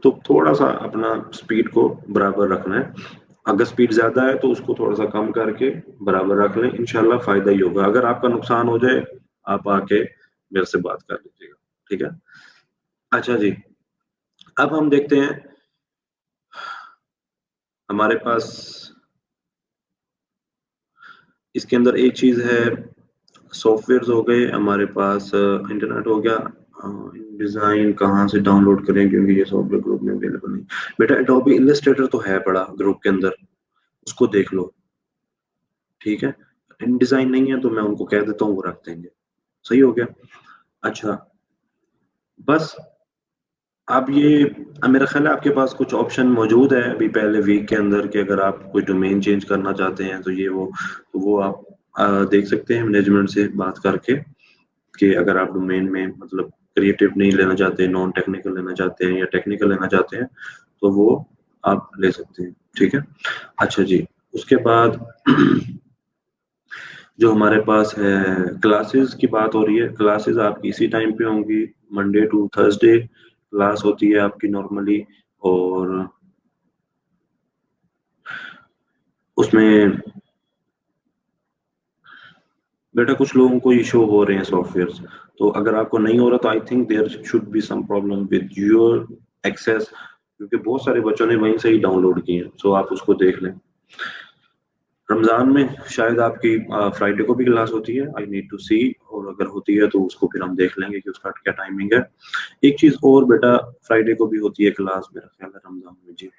तो थोड़ा सा अपना स्पीड को बराबर रखना है। अगर स्पीड ज्यादा है तो उसको थोड़ा सा कम करके बराबर रख लें, इंशाल्लाह फायदा ही होगा। अगर आपका नुकसान हो जाए, आप आके मेरे से बात कर लीजिएगा। ठीक है, अच्छा जी, अब हम देखते हैं हमारे पास इसके अंदर एक चीज है, सॉफ्टवेयर हो गए हमारे पास, इंटरनेट हो गया। डिजाइन कहाँ से डाउनलोड करें, क्योंकि ये सॉफ्टवेयर ग्रुप में अवेलेबल नहीं। बेटा एडोबी इलस्ट्रेटर तो है पड़ा ग्रुप के अंदर, उसको देख लो। ठीक है, इन डिजाइन नहीं है तो मैं उनको कह देता हूँ, वो रख देंगे। सही हो गया। अच्छा, बस अब ये, अब मेरा ख्याल है आपके पास कुछ ऑप्शन मौजूद है अभी पहले वीक के अंदर कि अगर आप कोई डोमेन चेंज करना चाहते हैं तो ये वो, तो वो आप देख सकते हैं मैनेजमेंट से बात करके कि अगर आप डोमेन में मतलब क्रिएटिव नहीं लेना चाहते, नॉन टेक्निकल लेना चाहते हैं या टेक्निकल लेना चाहते हैं, तो वो आप ले सकते हैं। ठीक है, अच्छा जी, उसके बाद जो हमारे पास है, क्लासेस की बात हो रही है। क्लासेस आपकी इसी टाइम पे होंगी, मंडे टू थर्सडे क्लास होती है आपकी नॉर्मली। और उसमें बेटा कुछ लोगों को इशू हो रहे हैं सॉफ्टवेयर, तो अगर आपको नहीं हो रहा तो I think there should be some problem with your access, क्योंकि बहुत सारे बच्चों ने वहीं से ही डाउनलोड किए हैं, सो आप उसको देख लें। रमजान में शायद आपकी फ्राइडे को भी क्लास होती है, आई नीड टू सी, और अगर होती है तो उसको फिर हम देख लेंगे कि उसका क्या टाइमिंग है। एक चीज और बेटा, फ्राइडे को भी होती है क्लास मेरा ख्याल है रमजान में जी।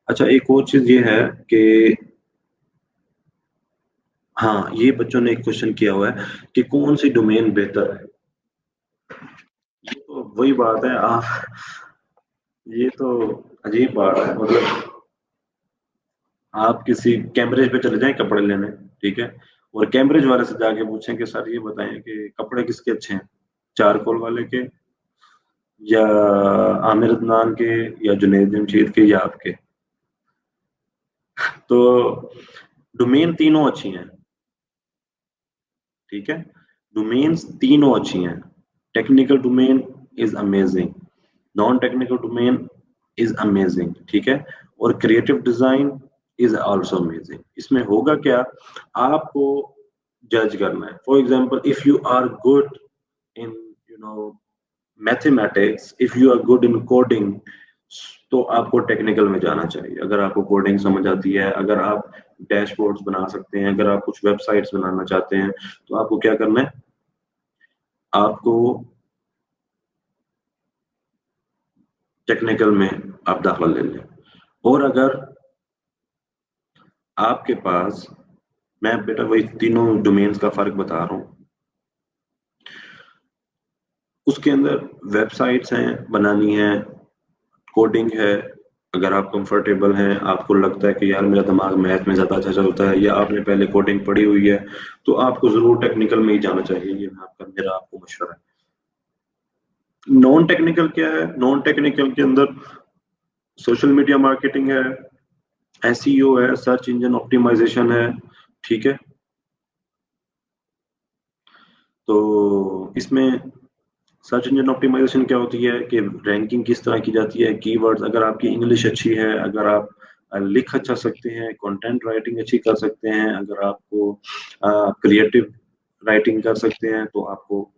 अच्छा, एक और चीज ये है कि हाँ, ये बच्चों ने एक क्वेश्चन किया हुआ है कि कौन सी डोमेन बेहतर है। ये तो वही बात है, ये तो अजीब बात है, मतलब आप किसी कैम्ब्रिज पे चले जाएं कपड़े लेने, ठीक है, और कैम्ब्रिज वाले से जाके पूछें कि सर ये बताएं कि कपड़े किसके अच्छे हैं, चारकोल वाले के या आमिर अदनान के या जुनैद जमशीद के या आपके। तो डोमेन तीनों अच्छी हैं, ठीक है, डोमेन्स तीनों अच्छी हैं। Technical domain is amazing, non technical domain is amazing, ठीक है, और creative design is also amazing. इसमें होगा क्या, आपको जज करना है। For example, if you are good in mathematics, if you are good in coding, तो आपको टेक्निकल में जाना चाहिए। अगर आपको कोडिंग समझ आती है, अगर आप डैशबोर्ड्स बना सकते हैं, अगर आप कुछ वेबसाइट्स बनाना चाहते हैं, तो आपको क्या करना है, आपको टेक्निकल में आप दाखिला ले लें। और अगर आपके पास, मैं बेटा वही तीनों डोमेन्स का फर्क बता रहा हूँ, उसके अंदर वेबसाइट्स हैं बनानी है, कोडिंग है, अगर आप कंफर्टेबल हैं, आपको लगता है कि यार मेरा दिमाग मैथ में ज़्यादा अच्छा चलता है, या आपने पहले कोडिंग पढ़ी हुई है, तो आपको ज़रूर टेक्निकल में ही जाना चाहिए। ये मैं आपका मेरा आपको मशवरा है। नॉन टेक्निकल क्या है, नॉन टेक्निकल के अंदर सोशल मीडिया मार्केटिंग है, एसईओ है, सर्च इंजन ऑप्टिमाइजेशन है, ठीक है। तो इसमें सर्च इंजन ऑप्टिमाइजेशन क्या होती है कि रैंकिंग किस तरह की जाती है, कीवर्ड्स, अगर आपकी इंग्लिश अच्छी है, अगर आप लिख अच्छा सकते हैं, कंटेंट राइटिंग अच्छी कर सकते हैं, अगर आपको क्रिएटिव राइटिंग कर सकते हैं, तो आपको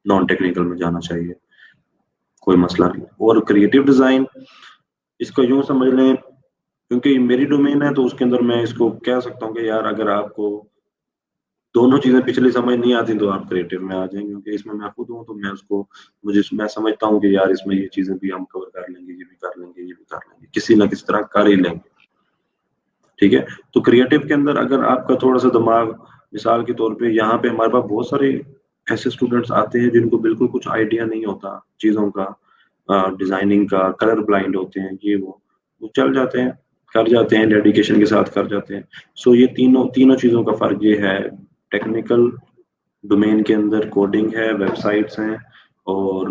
नॉन टेक्निकल में जाना चाहिए, कोई मसला नहीं। और क्रिएटिव डिजाइन, इसको यूं समझ लें, क्योंकि मेरी डोमेन है तो उसके अंदर मैं इसको कह सकता हूँ कि यार अगर आपको दोनों चीजें पिछली समझ नहीं आती तो आप क्रिएटिव में आ जाएंगे, क्योंकि इसमें मैं खुद हूँ तो मैं उसको, मुझे मैं समझता हूँ कि यार इसमें ये चीजें भी हम कवर कर लेंगे, ये भी कर लेंगे, ये भी कर लेंगे, किसी ना किसी तरह कर ही लेंगे, ठीक है। तो क्रिएटिव के अंदर अगर आपका थोड़ा सा दिमाग, मिसाल के तौर पे यहाँ पे हमारे पास बहुत सारे ऐसे स्टूडेंट्स आते हैं जिनको बिल्कुल कुछ आइडिया नहीं होता चीजों का, डिजाइनिंग का, कलर ब्लाइंड होते हैं, ये वो चल जाते हैं, कर जाते हैं, डेडिकेशन के साथ कर जाते हैं। सो ये तीनों तीनों चीजों का फर्क ये है, टेक्निकल डोमेन के अंदर कोडिंग है, वेबसाइट्स हैं, और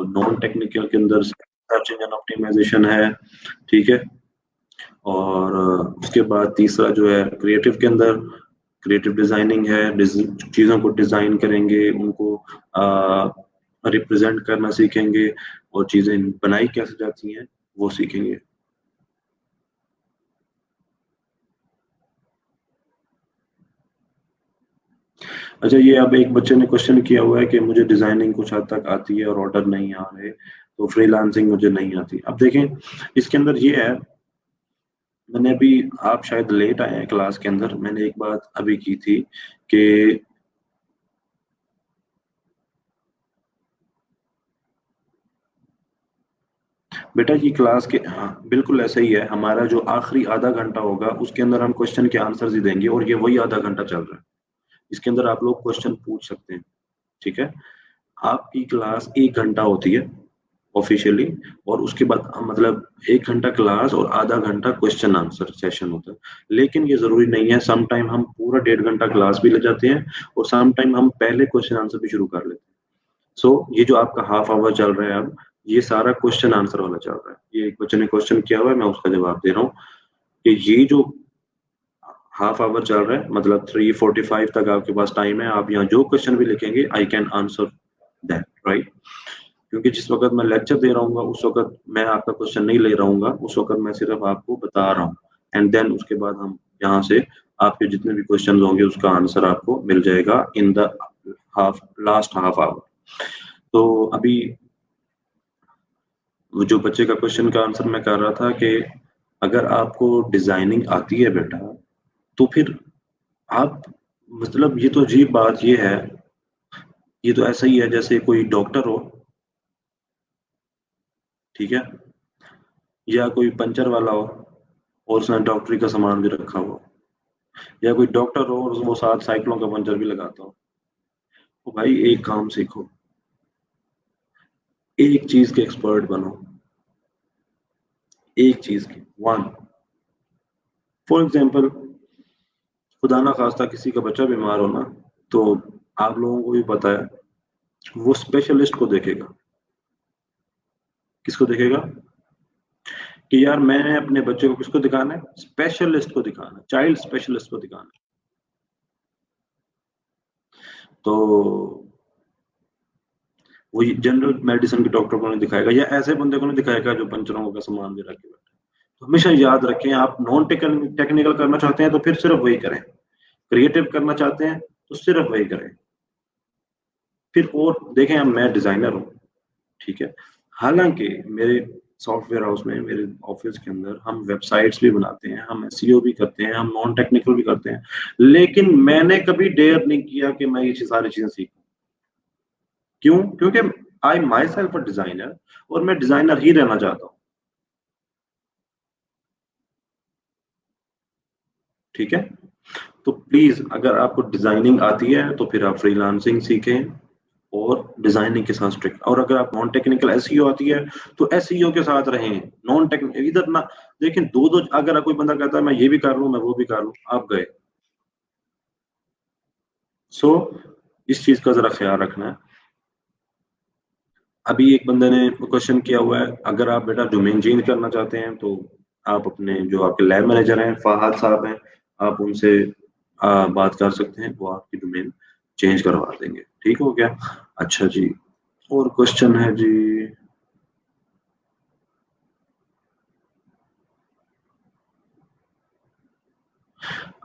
नॉन टेक्निकल के अंदर सर्च इंजन ऑप्टिमाइजेशन है, ठीक है। और उसके बाद तीसरा जो है क्रिएटिव के अंदर क्रिएटिव डिजाइनिंग है, चीजों को डिजाइन करेंगे, उनको रिप्रेजेंट करना सीखेंगे, और चीजें बनाई कैसे जाती हैं वो सीखेंगे। अच्छा, ये अब एक बच्चे ने क्वेश्चन किया हुआ है कि मुझे डिजाइनिंग कुछ हद तक आती है और ऑर्डर नहीं आ रहे, तो फ्रीलांसिंग मुझे नहीं आती। अब देखें, इसके अंदर ये है, मैंने अभी, आप शायद लेट आए हैं क्लास के अंदर, मैंने एक बात अभी की थी कि बेटा ये क्लास के, हाँ बिल्कुल ऐसा ही है, हमारा जो आखिरी आधा घंटा होगा उसके अंदर हम क्वेश्चन के आंसर्स ही देंगे, और ये वही आधा घंटा चल रहा है, इसके अंदर आप लोग क्वेश्चन पूछ सकते हैं, ठीक है। आपकी क्लास 1 घंटा होती है ऑफिशियली, और उसके बाद मतलब 1 घंटा क्लास और आधा घंटा क्वेश्चन आंसर सेशन होता है। लेकिन ये जरूरी नहीं है, सम टाइम हम पूरा 1.5 घंटा क्लास भी ले जाते हैं, और सम टाइम हम पहले क्वेश्चन आंसर भी शुरू कर लेते हैं। सो ये जो आपका हाफ आवर चल रहा है अब, ये सारा क्वेश्चन आंसर वाला चल रहा है। ये एक बच्चे ने क्वेश्चन किया हुआ है, मैं उसका जवाब दे रहा हूँ कि ये जो हाफ आवर चल रहा है, मतलब 3:45 तक आपके पास टाइम है, आप यहाँ जो क्वेश्चन भी लिखेंगे I can answer that, right. क्योंकि जिस वक्त मैं लेक्चर दे रहा हूँ उस वक्त मैं आपका क्वेश्चन नहीं ले रहा हूँ, उस वक्त मैं सिर्फ आपको बता रहा हूँ, एंड देन उसके बाद हम यहाँ से आपके जितने भी क्वेश्चन होंगे उसका आंसर आपको मिल जाएगा in the half last half hour. तो अभी वो जो बच्चे का क्वेश्चन का आंसर मैं कर रहा था कि अगर आपको डिजाइनिंग आती है बेटा, तो फिर आप, मतलब ये तो अजीब बात ये है, ये तो ऐसा ही है जैसे कोई डॉक्टर हो, ठीक है, या कोई पंचर वाला हो और उसने डॉक्टरी का सामान भी रखा हो, या कोई डॉक्टर हो और वो साथ साइकिलों का पंचर भी लगाता हो। तो भाई एक काम सीखो, एक चीज के एक्सपर्ट बनो, एक चीज की, वन। फॉर एग्जाम्पल, खुदा ना खास्ता किसी का बच्चा बीमार हो ना, तो आप लोगों को भी पता है वो स्पेशलिस्ट को देखेगा। किसको देखेगा? कि यार मैंने अपने बच्चे को किसको दिखाना है? स्पेशलिस्ट को दिखाना है, चाइल्ड स्पेशलिस्ट को दिखाना है। तो वो जनरल मेडिसिन के डॉक्टर को नहीं दिखाएगा, या ऐसे बंदे को नहीं दिखाएगा जो पंचरों का सामान भी रख के बैठे। तो हमेशा याद रखें, आप नॉन टेक्निकल करना चाहते हैं तो फिर सिर्फ वही करें, क्रिएटिव करना चाहते हैं तो सिर्फ वही करें। फिर और देखें, अब मैं डिजाइनर हूँ, ठीक है, हालांकि मेरे सॉफ्टवेयर हाउस में, मेरे ऑफिस के अंदर हम वेबसाइट्स भी बनाते हैं, हम एसईओ भी करते हैं, हम नॉन टेक्निकल भी करते हैं, लेकिन मैंने कभी डेयर नहीं किया कि मैं ये सारी चीजें सीखूं। क्यों? क्योंकि आई माई सेल्फ अ डिजाइनर, और मैं डिजाइनर ही रहना चाहता हूँ। ठीक है, तो प्लीज अगर आपको डिजाइनिंग आती है तो फिर आप फ्रीलांसिंग सीखें और डिजाइनिंग के साथ स्ट्रिक्ट। और अगर आप नॉन टेक्निकल एसईओ आती है तो एसईओ के साथ रहें, नॉन टेक्निकल इधर ना लेकिन दो दो। अगर कोई बंदा कहता है मैं ये भी कर लूं, मैं वो भी कर लूं, आप गए। सो इस चीज का जरा ख्याल रखना है। अभी एक बंदे ने क्वेश्चन किया हुआ है, अगर आप बेटा डोमेन चेंज करना चाहते हैं तो आप अपने जो आपके लैब मैनेजर हैं फहद साहब हैं, आप उनसे बात कर सकते हैं, वो आपकी डोमेन चेंज करवा देंगे। ठीक हो गया? अच्छा जी, और क्वेश्चन है जी।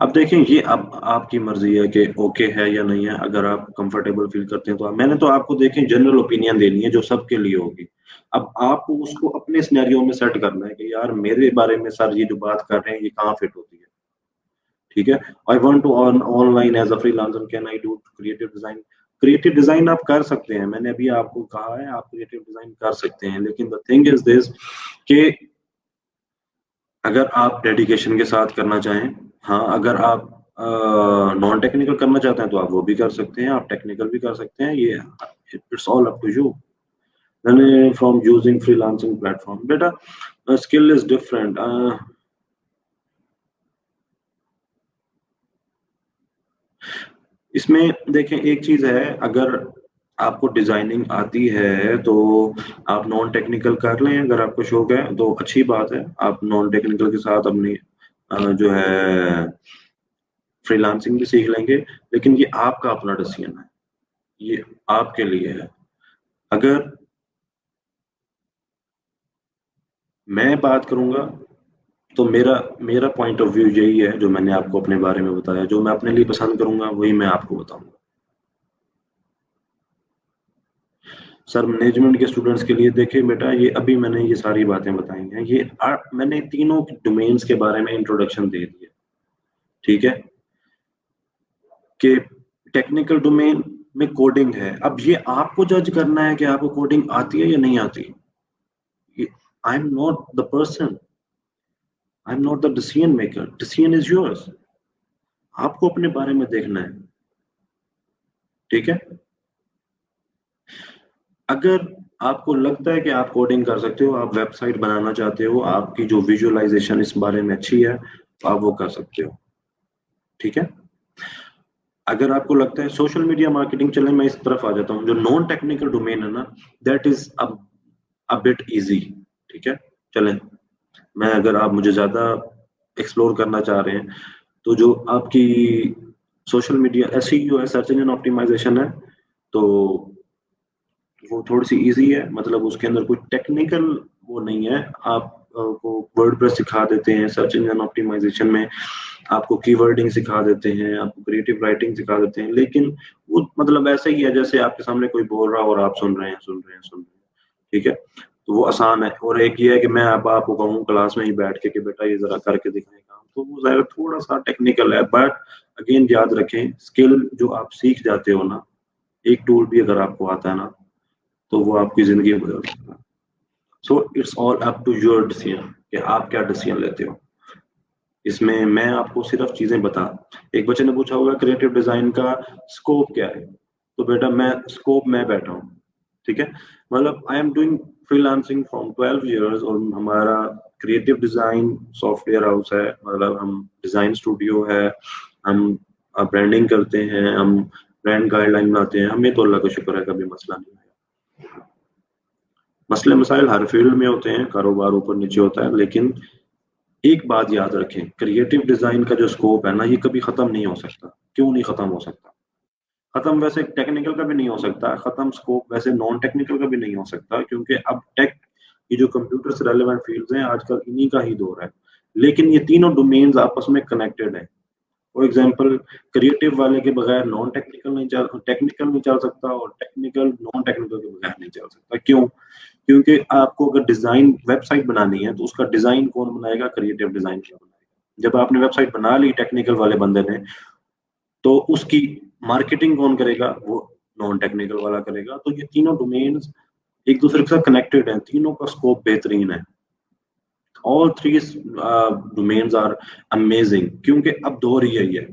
अब देखें, ये अब आपकी मर्जी है कि ओके है या नहीं है। अगर आप कंफर्टेबल फील करते हैं तो मैंने तो आपको देखें जनरल ओपिनियन देनी है जो सबके लिए होगी। अब आपको उसको अपने सिनेरियो में सेट करना है कि यार मेरे बारे में सर ये जो बात कर रहे हैं ये कहाँ फिट होती है। ठीक है, I want to earn online as a freelancer, can I do creative design? Creative design आप कर सकते हैं, मैंने अभी आपको कहा है आप क्रिएटिव डिजाइन कर सकते हैं, लेकिन द थिंग इज दिस कि अगर आप डेडिकेशन के साथ करना चाहें, हाँ, अगर आप नॉन टेक्निकल करना चाहते हैं तो आप वो भी कर सकते हैं, आप टेक्निकल भी कर सकते हैं, ये it's all up to you. मैंने फ्रॉम यूजिंग फ्रीलांसिंग प्लेटफॉर्म, बेटा स्किल इज डिफरेंट। इसमें देखें एक चीज है, अगर आपको डिजाइनिंग आती है तो आप नॉन टेक्निकल कर लें, अगर आपको शौक है तो अच्छी बात है, आप नॉन टेक्निकल के साथ अपनी जो है फ्रीलांसिंग भी सीख लेंगे। लेकिन ये आपका अपना डिसीजन है, ये आपके लिए है। अगर मैं बात करूंगा तो मेरा मेरा पॉइंट ऑफ व्यू यही है, जो मैंने आपको अपने बारे में बताया, जो मैं अपने लिए पसंद करूंगा वही मैं आपको बताऊंगा। सर मैनेजमेंट के स्टूडेंट्स के लिए देखिए बेटा, ये अभी मैंने ये सारी बातें बताई हैं, ये मैंने तीनों डोमेन्स के बारे में इंट्रोडक्शन दे दिया। ठीक है, कि टेक्निकल डोमेन में कोडिंग है, अब ये आपको जज करना है कि आपको कोडिंग आती है या नहीं आती। I am not the person, I am not the decision maker, decision is yours. आपको अपने बारे में देखना है। ठीक है, अगर आपको लगता है कि आप कोडिंग कर सकते हो, आप वेबसाइट बनाना चाहते हो, आपकी जो विजुअलाइजेशन इस बारे में अच्छी है, तो आप वो कर सकते हो। ठीक है, अगर आपको लगता है सोशल मीडिया मार्केटिंग, चले मैं इस तरफ आ जाता हूँ, जो नॉन टेक्निकल डोमेन है ना, that is a bit easy. ठीक है, चलें, मैं अगर आप मुझे ज्यादा एक्सप्लोर करना चाह रहे हैं तो जो आपकी सोशल मीडिया एसईओ है, सर्च इंजन ऑप्टिमाइजेशन है, तो वो थोड़ी सी इजी है, मतलब उसके अंदर कोई टेक्निकल वो नहीं है। आपको वर्डप्रेस सिखा देते हैं सर्च इंजन ऑप्टिमाइजेशन में, आपको कीवर्डिंग सिखा देते हैं, आपको क्रिएटिव राइटिंग सिखा देते हैं, लेकिन वो मतलब ऐसा ही है जैसे आपके सामने कोई बोल रहा हो और आप सुन रहे हैं, सुन रहे हैं, सुन रहे हैं। ठीक है, तो वो आसान है। और एक ये है कि मैं अब आपको कहूँ क्लास में ही बैठ के कि बेटा ये जरा करके दिखाएं काम, तो वो ज़रा थोड़ा सा टेक्निकल है, बट अगेन याद रखें, स्किल जो आप सीख जाते हो ना, एक टूल भी अगर आपको आता है ना, तो वो आपकी जिंदगी बदल सकता है। So it's all up to your decision कि आप क्या डिसीजन लेते हो। इसमें मैं आपको सिर्फ चीजें बता, एक बच्चे ने पूछा होगा क्रिएटिव डिजाइन का स्कोप क्या है, तो बेटा मैं स्कोप में बैठा हूँ। ठीक है, मतलब I am doing freelancing from 12 years, और हमारा क्रिएटिव डिजाइन सॉफ्टवेयर हाउस है, मतलब हम डिजाइन स्टूडियो है, हम ब्रांडिंग करते हैं, हम ब्रांड गाइडलाइन बनाते हैं, हमें तो अल्लाह का शुक्र है कभी मसला नहीं आया। मसले मसाइल हर फील्ड में होते हैं, कारोबार ऊपर नीचे होता है, लेकिन एक बात याद रखें, क्रिएटिव डिजाइन का जो स्कोप है ना, ये कभी खत्म नहीं हो सकता। क्यों नहीं खत्म हो सकता? खत्म वैसे टेक्निकल का भी नहीं हो सकता, खत्म स्कोप वैसे नॉन टेक्निकल का भी नहीं हो सकता, क्योंकि अब टेक, ये जो कंप्यूटर से रेलेवेंट फील्ड्स हैं आजकल, इन्हीं का ही दौर है। लेकिन ये तीनों डोमेन्स आपस में कनेक्टेड हैं। फॉर एग्जांपल, क्रिएटिव वाले के बगैर नॉन टेक्निकल नहीं चल, टेक्निकल नहीं चल सकता, और टेक्निकल नॉन टेक्निकल के बगैर नहीं चल सकता। क्यों? क्योंकि आपको अगर डिजाइन वेबसाइट बनानी है तो उसका डिजाइन कौन बनाएगा? क्रिएटिव डिजाइन क्या बनाएगा। जब आपने वेबसाइट बना ली टेक्निकल वाले बंदे ने, तो उसकी मार्केटिंग कौन करेगा? वो नॉन टेक्निकल वाला करेगा। तो ये तीनों डोमेन्स एक दूसरे के साथ कनेक्टेड हैं, तीनों का स्कोप बेहतरीन है। All three domains are amazing, क्योंकि अब दौर ही यही है।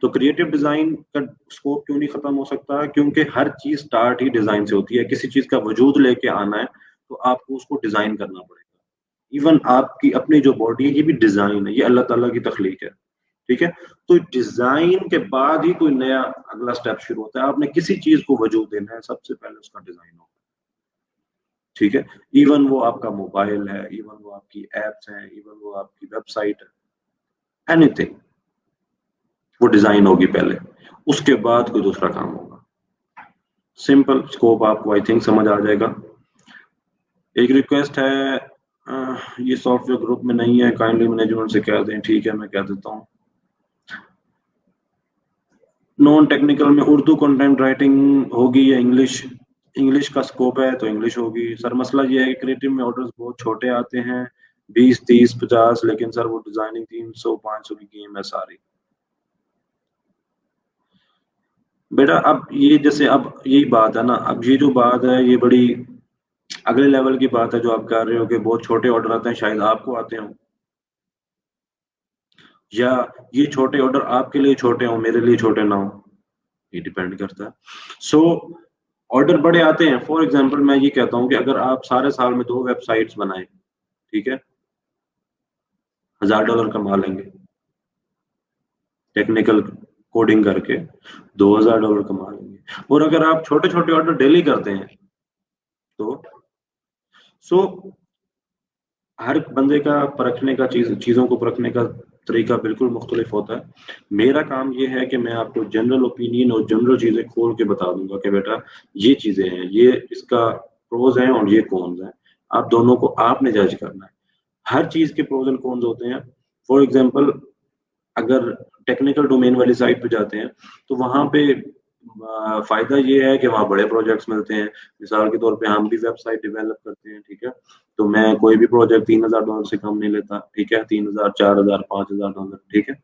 तो क्रिएटिव डिजाइन का स्कोप क्यों नहीं खत्म हो सकता? क्योंकि हर चीज स्टार्ट ही डिजाइन से होती है। किसी चीज का वजूद लेके आना है तो आपको उसको डिजाइन करना पड़ेगा। इवन आपकी अपनी जो बॉडी है, ये भी डिजाइन है, ये अल्लाह ताला की तख्लीक है। ठीक है, तो डिजाइन के बाद ही कोई नया अगला स्टेप शुरू होता है। आपने किसी चीज को वजूद देना है, सबसे पहले उसका डिजाइन होगा। ठीक है, इवन वो आपका मोबाइल है, इवन वो आपकी एप्स हैं, इवन वो आपकी वेबसाइट है, एनीथिंग, वो डिजाइन होगी पहले, उसके बाद कोई दूसरा काम होगा। सिंपल स्कोप आपको आई थिंक समझ आ जाएगा। एक रिक्वेस्ट है, ये सॉफ्टवेयर ग्रुप में नहीं है, काइंडली मैनेजमेंट से कह दें। ठीक है, मैं कह देता हूँ। नॉन टेक्निकल में उर्दू कंटेंट राइटिंग होगी या इंग्लिश? इंग्लिश का स्कोप है तो इंग्लिश होगी। सर मसला ये है कि क्रिएटिव में ऑर्डर्स बहुत छोटे आते हैं, 20, 30, 50, लेकिन सर वो डिजाइनिंग 300, 500 की गेम है सारी। बेटा अब ये जैसे, अब यही बात है ना, अब ये जो बात है ये बड़ी अगले लेवल की बात है जो आप कर रहे हो कि बहुत छोटे ऑर्डर आते हैं, शायद आपको आते हो, या ये छोटे ऑर्डर आपके लिए छोटे हो, मेरे लिए छोटे ना हो, ये डिपेंड करता है। सो ऑर्डर बड़े आते हैं। फॉर एग्जांपल मैं ये कहता हूँ कि अगर आप सारे साल में 2 वेबसाइट्स बनाएं, ठीक है, $1000 कमा लेंगे टेक्निकल कोडिंग करके, $2000 कमा लेंगे। और अगर आप छोटे छोटे ऑर्डर डेली करते हैं तो सो हर बंदे का परखने का, चीजों को परखने का तरीका बिल्कुल मुख्तलिफ होता है। मेरा काम ये है कि मैं आपको जनरल ओपिनियन और जनरल चीजें खोल के बता दूंगा कि बेटा ये चीजें हैं, ये इसका प्रोज हैं और ये कॉन्स हैं। आप दोनों को आपने जज करना है। हर चीज के प्रोज एंड कॉन्स होते हैं। फॉर एग्जाम्पल, अगर टेक्निकल डोमेन वाली साइट पे जाते हैं तो वहां पे फायदा ये है कि वहाँ बड़े प्रोजेक्ट्स मिलते हैं। मिसाल के तौर पे हम भी वेबसाइट डेवलप करते हैं, ठीक है, तो मैं कोई भी प्रोजेक्ट $3000 से कम नहीं लेता। ठीक है, 3000, 4000, $5000, ठीक है,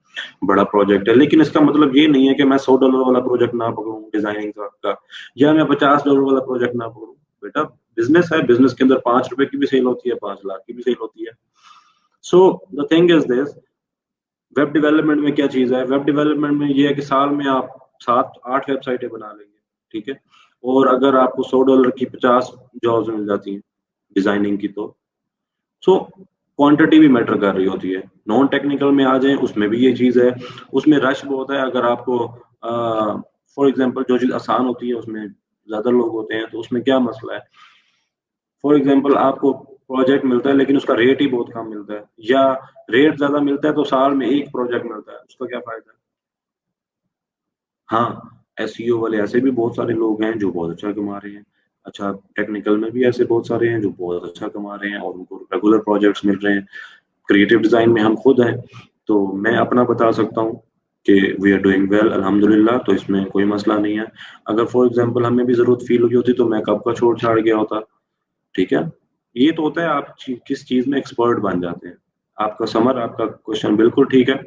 बड़ा प्रोजेक्ट है। लेकिन इसका मतलब ये नहीं है कि मैं $100 वाला प्रोजेक्ट ना पकड़ूं डिजाइनिंग का, या मैं $50 वाला प्रोजेक्ट ना पकड़ूं। बेटा बिजनेस है, बिजनेस के अंदर ₹5 की भी सेल होती है, 5 लाख की भी सेल होती है। So the thing is this, web development में क्या चीज है? वेब डेवलपमेंट में ये है कि साल में आप 7-8 वेबसाइटें बना लेंगे, ठीक है, और अगर आपको $100 की 50 जॉब्स मिल जाती हैं डिजाइनिंग की, तो सो क्वांटिटी भी मैटर कर रही होती है। नॉन टेक्निकल में आ जाए, उसमें भी ये चीज है, उसमें रश बहुत है। अगर आपको फॉर एग्जांपल जो चीज आसान होती है उसमें ज्यादा लोग होते हैं, तो उसमें क्या मसला है? फॉर एग्जांपल, आपको प्रोजेक्ट मिलता है लेकिन उसका रेट ही बहुत कम मिलता है, या रेट ज्यादा मिलता है तो साल में एक प्रोजेक्ट मिलता है, उसका क्या फायदा है? हाँ, एसईओ वाले ऐसे भी बहुत सारे लोग हैं जो बहुत अच्छा कमा रहे हैं। अच्छा, टेक्निकल में भी ऐसे बहुत सारे हैं जो बहुत अच्छा कमा रहे हैं और उनको रेगुलर प्रोजेक्ट्स मिल रहे हैं। क्रिएटिव डिजाइन में हम खुद हैं, तो मैं अपना बता सकता हूँ कि वी आर डूइंग वेल अल्हम्दुलिल्लाह, तो इसमें कोई मसला नहीं है। अगर फॉर एग्जांपल हमें भी जरूरत फील हुई होती तो मैं कब का छोड़ छाड़ गया होता। ठीक है, ये तो होता है, आप किस चीज में एक्सपर्ट बन जाते हैं। आपका समर, आपका क्वेश्चन बिल्कुल ठीक है।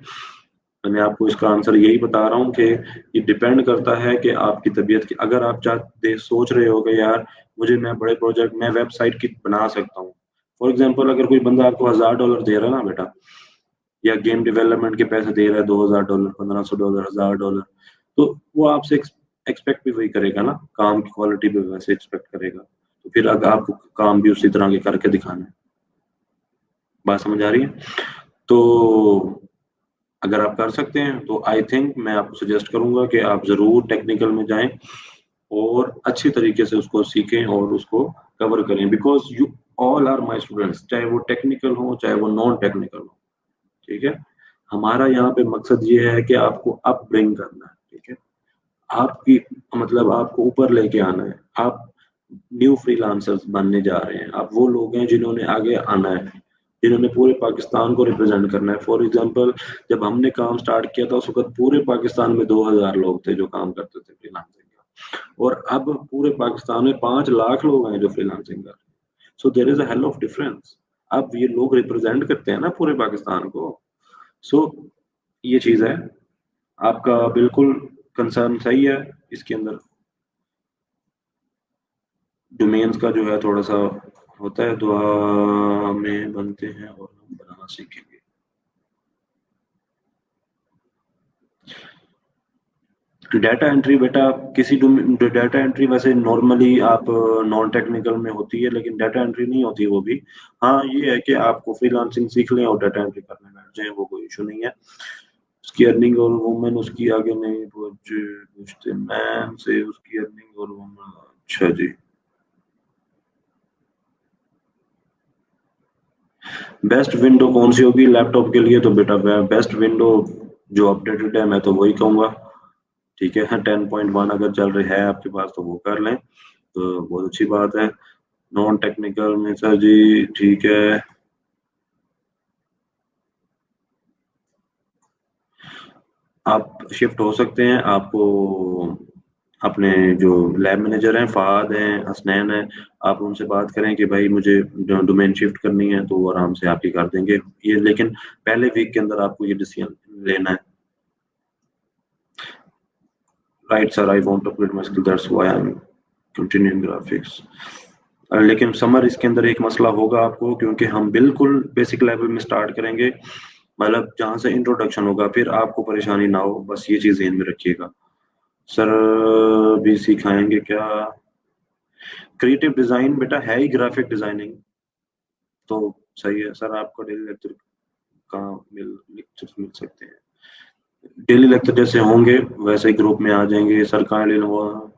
मैं आपको इसका आंसर यही बता रहा हूँ कि ये डिपेंड करता है कि आपकी तबीयत की। अगर आप चाहते सोच रहे हो कि यार मुझे, मैं बड़े प्रोजेक्ट, मैं वेबसाइट की बना सकता हूँ। फॉर एग्जांपल, अगर कोई बंदा आपको $1000 दे रहा है ना बेटा, या गेम डेवलपमेंट के पैसे दे रहा है, $2000, $1500, $1000, तो वो आपसे एक्सपेक्ट भी वही करेगा ना, काम की क्वालिटी भी वैसे एक्सपेक्ट करेगा। तो फिर अगर आपको काम भी उसी तरह के करके दिखाना है। बात समझ आ रही है? तो अगर आप कर सकते हैं तो आई थिंक मैं आपको सजेस्ट करूंगा कि आप जरूर टेक्निकल में जाएं और अच्छी तरीके से उसको सीखें और उसको कवर करें, because you all are my students, चाहे वो टेक्निकल हो चाहे वो नॉन टेक्निकल हो। ठीक है, हमारा यहाँ पे मकसद ये है कि आपको अप ब्रिंग करना है। ठीक है, आपकी मतलब आपको ऊपर लेके आना है। आप न्यू फ्रीलांसर्स बनने जा रहे हैं, आप वो लोग हैं जिन्होंने आगे आना है, जिन्होंने पूरे पाकिस्तान को रिप्रेजेंट करना है। फॉर एग्जांपल, जब हमने काम स्टार्ट किया था उस वक्त पूरे पाकिस्तान में 2000 लोग थे जो काम करते थे फ्रीलांसिंग का, और अब पूरे पाकिस्तान में 5 लाख लोग हैं जो फ्रीलांसिंग कर रहे हैं। So there is a hell of difference. अब ये लोग रिप्रेजेंट करते हैं ना पूरे पाकिस्तान को। सो ये चीज है, आपका बिल्कुल कंसर्न सही है। इसके अंदर डोमेन्स का जो है थोड़ा सा होता है, दुआ में बनते हैं और हम बनाना सीखेंगे। डाटा एंट्री बेटा, डाटा एंट्री वैसे नॉर्मली आप नॉन टेक्निकल में होती है, लेकिन डाटा एंट्री नहीं होती वो भी। हाँ, ये है कि आपको फ्रीलांसिंग सीख लें और डाटा एंट्री करने बैठ जाएं, वो कोई इशू नहीं है। उसकी अर्निंग और वुमेन उसकी आगे नहीं पूछते मैम से, उसकी अर्निंग और वुमेन। अच्छा जी। बेस्ट विंडो कौन सी होगी लैपटॉप के लिए? तो बेटा बेस्ट विंडो जो अपडेटेड है मैं तो वही कहूंगा। ठीक है, 10.1 अगर चल रही है आपके पास तो वो कर लें, तो बहुत अच्छी बात है। नॉन टेक्निकल में सर जी ठीक है, आप शिफ्ट हो सकते हैं। आपको अपने जो लैब मैनेजर हैं, फहाद हैं, हसनैन हैं, आप उनसे बात करें कि भाई मुझे डोमेन शिफ्ट करनी है, तो वो आराम से आपकी कर देंगे ये, लेकिन पहले वीक के अंदर आपको ये डिसीजन लेना है। Right sir, I want to upgrade my skill, that's why I am continuing graphics. लेकिन समर इसके अंदर एक मसला होगा आपको, क्योंकि हम बिल्कुल बेसिक लेवल में स्टार्ट करेंगे, मतलब जहां से इंट्रोडक्शन होगा, फिर आपको परेशानी ना हो, बस ये चीज ध्यान में रखिएगा। सर भी सिखाएंगे क्या? क्रिएटिव डिजाइन बेटा है ही ग्राफिक डिजाइनिंग, तो सही है सर। आपको डेली लेक्चर कहाँ लेक्चर मिल सकते हैं? डेली लेक्चर जैसे होंगे वैसे ही ग्रुप में आ जाएंगे सर। कहाँ ले लो?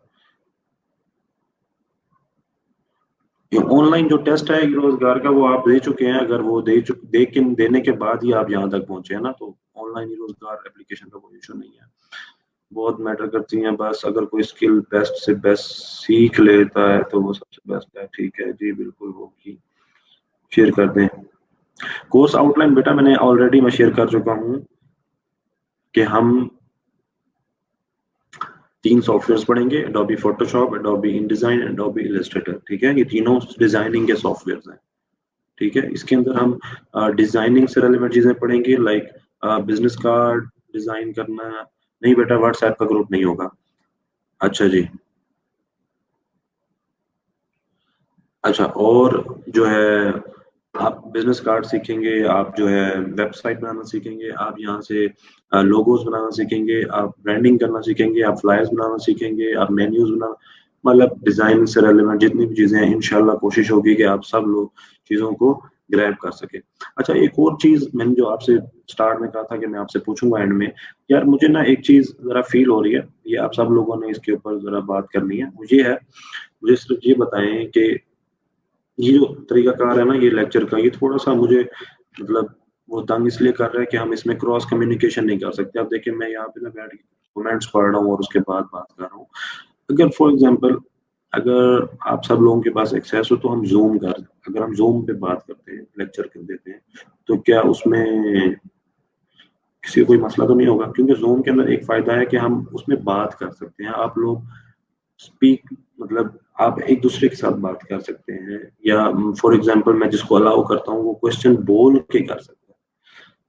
ये ऑनलाइन जो टेस्ट है रोजगार का वो आप दे चुके हैं, अगर वो देने के बाद ही आप यहाँ तक पहुंचे हैं ना, तो ऑनलाइन ही रोजगार एप्लीकेशन का कोई इशू नहीं है। बहुत मैटर करती हैं, बस अगर कोई स्किल बेस्ट से बेस्ट सीख लेता है तो वो सबसे बेस्ट है। ठीक है जी, बिल्कुल होगी, शेयर कर दें। कोर्स आउटलाइन बेटा मैंने ऑलरेडी मैं शेयर कर चुका हूँ कि हम 3 सॉफ्टवेयर पढ़ेंगे, Adobe Photoshop, Adobe InDesign, Adobe Illustrator. ठीक है, ये तीनों डिजाइनिंग के सॉफ्टवेयर हैं। ठीक है, इसके अंदर हम डिजाइनिंग से रिलेवेंट चीजें पढ़ेंगे, लाइक बिजनेस कार्ड डिजाइन करना। नहीं बेटा, व्हाट्सएप का ग्रुप नहीं होगा। अच्छा जी। अच्छा, और जो है आप बिजनेस कार्ड सीखेंगे, आप जो है वेबसाइट बनाना सीखेंगे, आप यहाँ से लोगोज बनाना सीखेंगे, आप ब्रांडिंग करना सीखेंगे, आप फ्लायर्स बनाना सीखेंगे, आप मेन्यूज बनाना, मतलब डिजाइन से रेलेवेंट जितनी भी चीजें हैं, इंशाल्लाह कोशिश होगी कि आप सब लोग चीजों को ग्रैब कर सके। अच्छा, एक और चीज मैंने जो आपसे स्टार्ट में कहा था कि मैं आपसे पूछूंगा एंड में, यार मुझे ना एक चीज जरा फील हो रही है, ये आप सब लोगों ने इसके ऊपर जरा बात करनी है, मुझे है, मुझे सिर्फ ये बताएं कि ये जो तरीकाकार है ना ये लेक्चर का, ये थोड़ा सा मुझे मतलब वो तंग इसलिए कर रहा है कि हम इसमें क्रॉस कम्युनिकेशन नहीं कर सकते। अब देखिए, मैं यहाँ पे ना बैठ के कमेंट्स पढ़ रहा हूँ और उसके बाद बात कर रहा हूँ। अगर फॉर एग्जांपल, अगर आप सब लोगों के पास एक्सेस हो तो हम जूम कर, अगर हम जूम पे बात करते हैं, लेक्चर कर देते हैं, तो क्या उसमें किसी को कोई मसला तो नहीं होगा? क्योंकि जूम के अंदर एक फायदा है कि हम उसमें बात कर सकते हैं, आप लोग स्पीक, मतलब आप एक दूसरे के साथ बात कर सकते हैं, या फॉर एग्जांपल मैं जिसको अलाउ करता हूँ वो क्वेश्चन बोल के कर सकते हैं।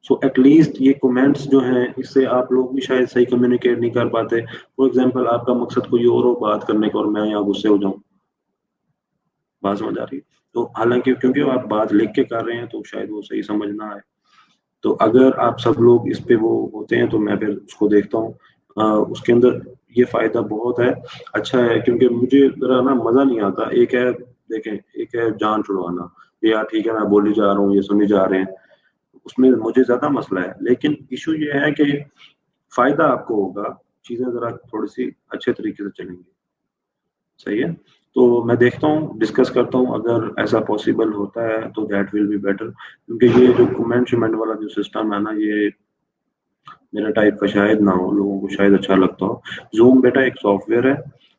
सो एटलीस्ट ये कमेंट्स जो हैं इससे आप लोग भी शायद सही कम्युनिकेट नहीं कर पाते। फॉर एग्जांपल आपका मकसद कोई और हो बात करने का और मैं यहाँ गुस्से हो जाऊँ, बात समझ आ रही है? तो हालांकि क्योंकि आप बात लिख के कर रहे हैं तो शायद वो सही समझ ना आए। तो अगर आप सब लोग इस पे वो होते हैं तो मैं फिर उसको देखता हूँ। उसके अंदर ये फायदा बहुत है, अच्छा है, क्योंकि मुझे जरा ना मजा नहीं आता। एक है, देखें, एक है जान छुड़वाना, कि यार ठीक है मैं बोली जा रहा हूँ, ये सुनी जा रहे हैं, उसमें मुझे ज़्यादा मसला है। लेकिन इश्यू ये है कि फ़ायदा आपको होगा, चीज़ें ज़रा थोड़ी-सी अच्छे तरीके से चलेंगी। सही है? तो मैं देखता हूँ, डिस्कस करता हूँ, अगर ऐसा पॉसिबल होता है तो दैट विल बी बेटर, क्योंकि ये जो कमेंट-शमेंट वाला जो सिस्टम है ना, ये मेरा टाइप का शायद ना हो, लोगों को शायद अच्छा लगता हो। ज़ूम बेटा एक सॉफ्टवेयर है,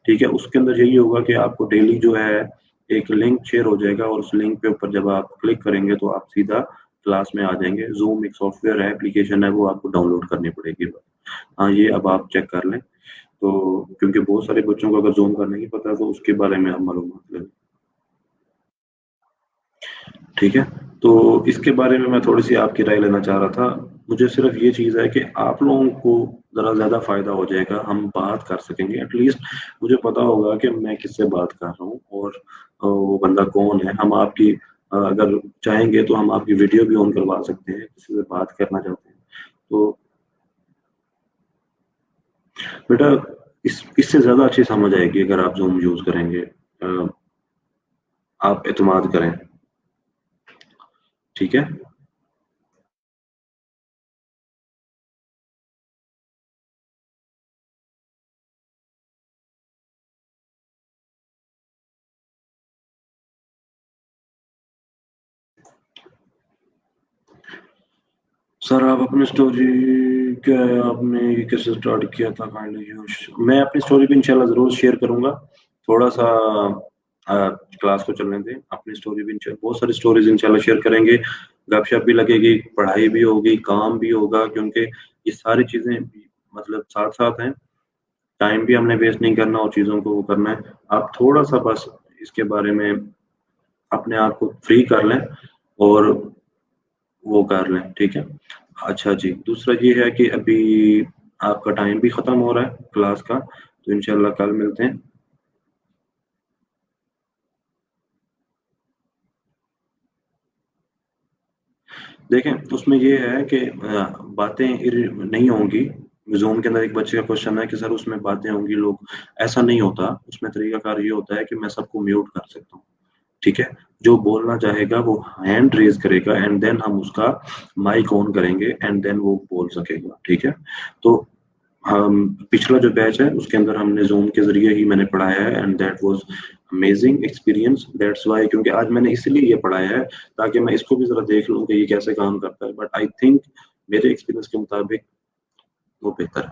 ठीक है? उसके अंदर यही होगा कि आपको डेली जो है एक लिंक शेयर हो जाएगा और उस लिंक के ऊपर जब आप क्लिक करेंगे तो आप सीधा क्लास में आ जाएँगे। ज़ूम एक सॉफ्टवेयर है, एप्लीकेशन है, वो आपको डाउनलोड करनी पड़ेगी। हाँ, ये अब आप चेक कर लें। तो क्योंकि बहुत सारे बच्चों को अगर ज़ूम का नहीं पता है तो उसके बारे में आप मालूमात लें। ठीक है? तो इसके बारे में मैं थोड़ी-सी आपकी राय लेना चाह रहा था। मुझे सिर्फ़ ये चीज़ है कि आप लोगों को ज़रा ज़्यादा फ़ायदा हो जाएगा, हम बात कर सकेंगे, एट लीस्ट मुझे पता होगा कि मैं किससे बात कर रहा हूँ और वो बंदा कौन है। हम आपकी अगर चाहेंगे तो हम आपकी वीडियो भी ऑन करवा सकते हैं, किसी से बात करना चाहते हैं। तो बेटा इससे ज़्यादा अच्छी समझ आएगी अगर आप ज़ूम यूज़ करेंगे। आप एतमाद करें, ठीक है? सर आप अपनी स्टोरी क्या है, आपने ये कैसे स्टार्ट किया था, काइंडली यूज। मैं अपनी स्टोरी भी इंशाल्लाह ज़रूर शेयर करूँगा। थोड़ा-सा क्लास को चलने दें, अपनी स्टोरी भी इंशा बहुत सारी स्टोरीज़ इंशाल्लाह शेयर करेंगे, गपशप भी लगेगी, पढ़ाई भी होगी, काम भी होगा, क्योंकि ये सारी चीज़ें मतलब साथ-साथ हैं। टाइम भी हमने वेस्ट नहीं करना और चीज़ों को वो करना है। आप थोड़ा-सा बस इसके बारे में अपने आप को फ्री कर लें और वो कर लें, ठीक है? अच्छा जी, दूसरा ये है कि अभी आपका टाइम भी ख़त्म हो रहा है क्लास का, तो इंशाल्लाह कल मिलते हैं। देखें, उसमें ये है कि बातें नहीं होंगी। ज़ूम के अंदर एक बच्चे का क्वेश्चन है कि सर उसमें बातें होंगी, लोग ऐसा नहीं होता। उसमें तरीकाकार ये होता है कि मैं सबको म्यूट कर सकता हूँ, ठीक है? जो बोलना चाहेगा वो हैंड रेज़ करेगा एंड देन हम उसका माइक ऑन करेंगे एंड देन वो बोल सकेगा, ठीक है? तो हम पिछला जो बैच है उसके अंदर हमने ज़ूम के ज़रिए ही मैंने पढ़ाया है and that was amazing experience, that's why, क्योंकि आज मैंने इसीलिए ये पढ़ाया है ताकि मैं इसको भी ज़रा देख लूँ कि ये कैसे काम करता है, बट आई थिंक मेरे एक्सपीरियंस के मुताबिक वो बेहतर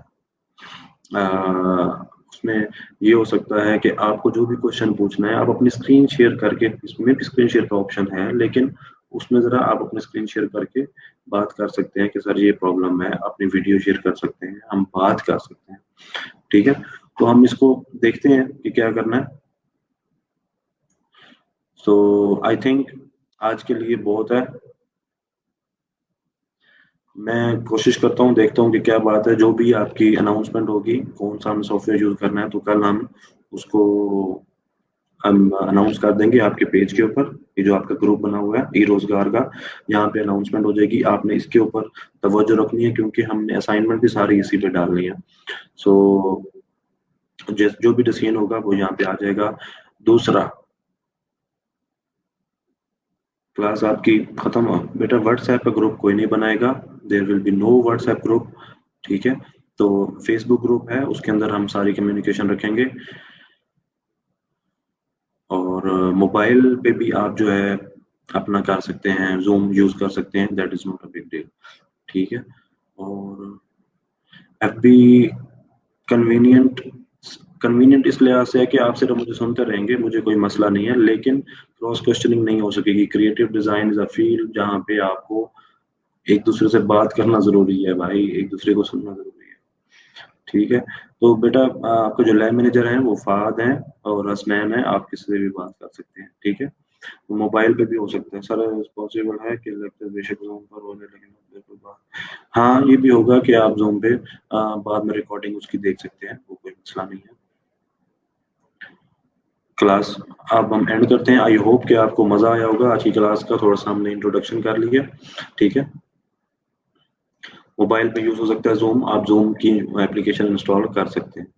है। उसमें ये हो सकता है कि आपको जो भी क्वेश्चन पूछना है आप अपनी स्क्रीन शेयर करके, इसमें भी स्क्रीन शेयर का ऑप्शन है, लेकिन उसमें ज़रा आप अपनी स्क्रीन शेयर करके बात कर सकते हैं कि सर ये प्रॉब्लम है, अपनी वीडियो शेयर कर सकते हैं, हम बात कर सकते हैं। ठीक है? तो हम इसको देखते हैं कि क्या करना है। सो आई थिंक आज के लिए बहुत है। मैं कोशिश करता हूँ, देखता हूँ कि क्या बात है, जो भी आपकी अनाउंसमेंट होगी, कौन-सा हमें सॉफ्टवेयर यूज़ करना है, तो कल उसको हम अनाउंस कर देंगे आपके पेज के ऊपर। ये जो आपका ग्रुप बना हुआ है ई-रोज़गार का, यहाँ पे अनाउंसमेंट हो जाएगी। आपने इसके ऊपर तवज्जो रखनी है क्योंकि हमने असाइनमेंट भी सारी इसी पे डालनी है। सो जिस जो भी डिसीजन होगा वो यहाँ पे आ जाएगा। दूसरा, क्लास आपकी खत्म हो बेटा, व्हाट्सएप का ग्रुप कोई नहीं बनाएगा। There will be no WhatsApp group, ठीक है? तो फेसबुक ग्रुप है, उसके अंदर हम सारी कम्युनिकेशन रखेंगे और मोबाइल पे भी आप जो है अपना कर सकते हैं, ज़ूम यूज़ कर सकते हैं, that is not a big deal, ठीक है? और एफबी कन्वीनिएंट कन्वीनिएंट इस लिहाज से है कि आप सिर्फ मुझे सुनते रहेंगे, मुझे कोई मसला नहीं है, लेकिन क्रॉस क्वेश्चनिंग नहीं हो सकेगी। Creative design is a field जहाँ पे आपको एक दूसरे से बात करना ज़रूरी है भाई, एक दूसरे को सुनना ज़रूरी है, ठीक है? तो बेटा आपका जो लैब मैनेजर हैं वो फ़हाद हैं और हसनैन हैं, आप किसी से भी बात कर सकते हैं, ठीक है? तो मोबाइल पे भी हो सकता है। सर पॉसिबल है कि लेक्चर बेशक ज़ूम पर होने लेकिन बिल्कुल बात, हाँ, ये भी होगा कि आप ज़ूम पे बाद में रिकॉर्डिंग उसकी देख सकते हैं, वो कोई मसला नहीं है। क्लास अब हम एंड करते हैं। आई होप कि आपको मज़ा आया होगा आज की क्लास का, थोड़ा-सा हमने इंट्रोडक्शन कर लिया, ठीक है? मोबाइल पे यूज़ हो सकता है ज़ूम, आप ज़ूम की एप्लीकेशन इंस्टॉल कर सकते हैं।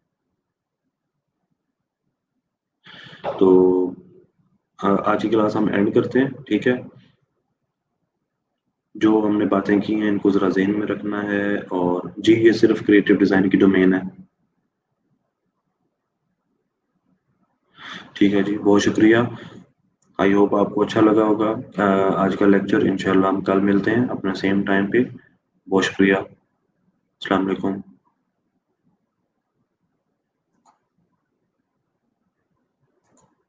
तो आज की क्लास हम एंड करते हैं, ठीक है। जो हमने बातें की हैं इनको ज़रा ज़हन में रखना है। और जी, ये सिर्फ क्रिएटिव डिज़ाइन की डोमेन है। ठीक है जी, बहुत शुक्रिया। आई होप आपको अच्छा लगा होगा आज का लेक्चर। इंशाल्लाह हम कल मिलते हैं अपना सेम टाइम पे। बहुत शुक्रिया। अस्सलाम वालेकुम।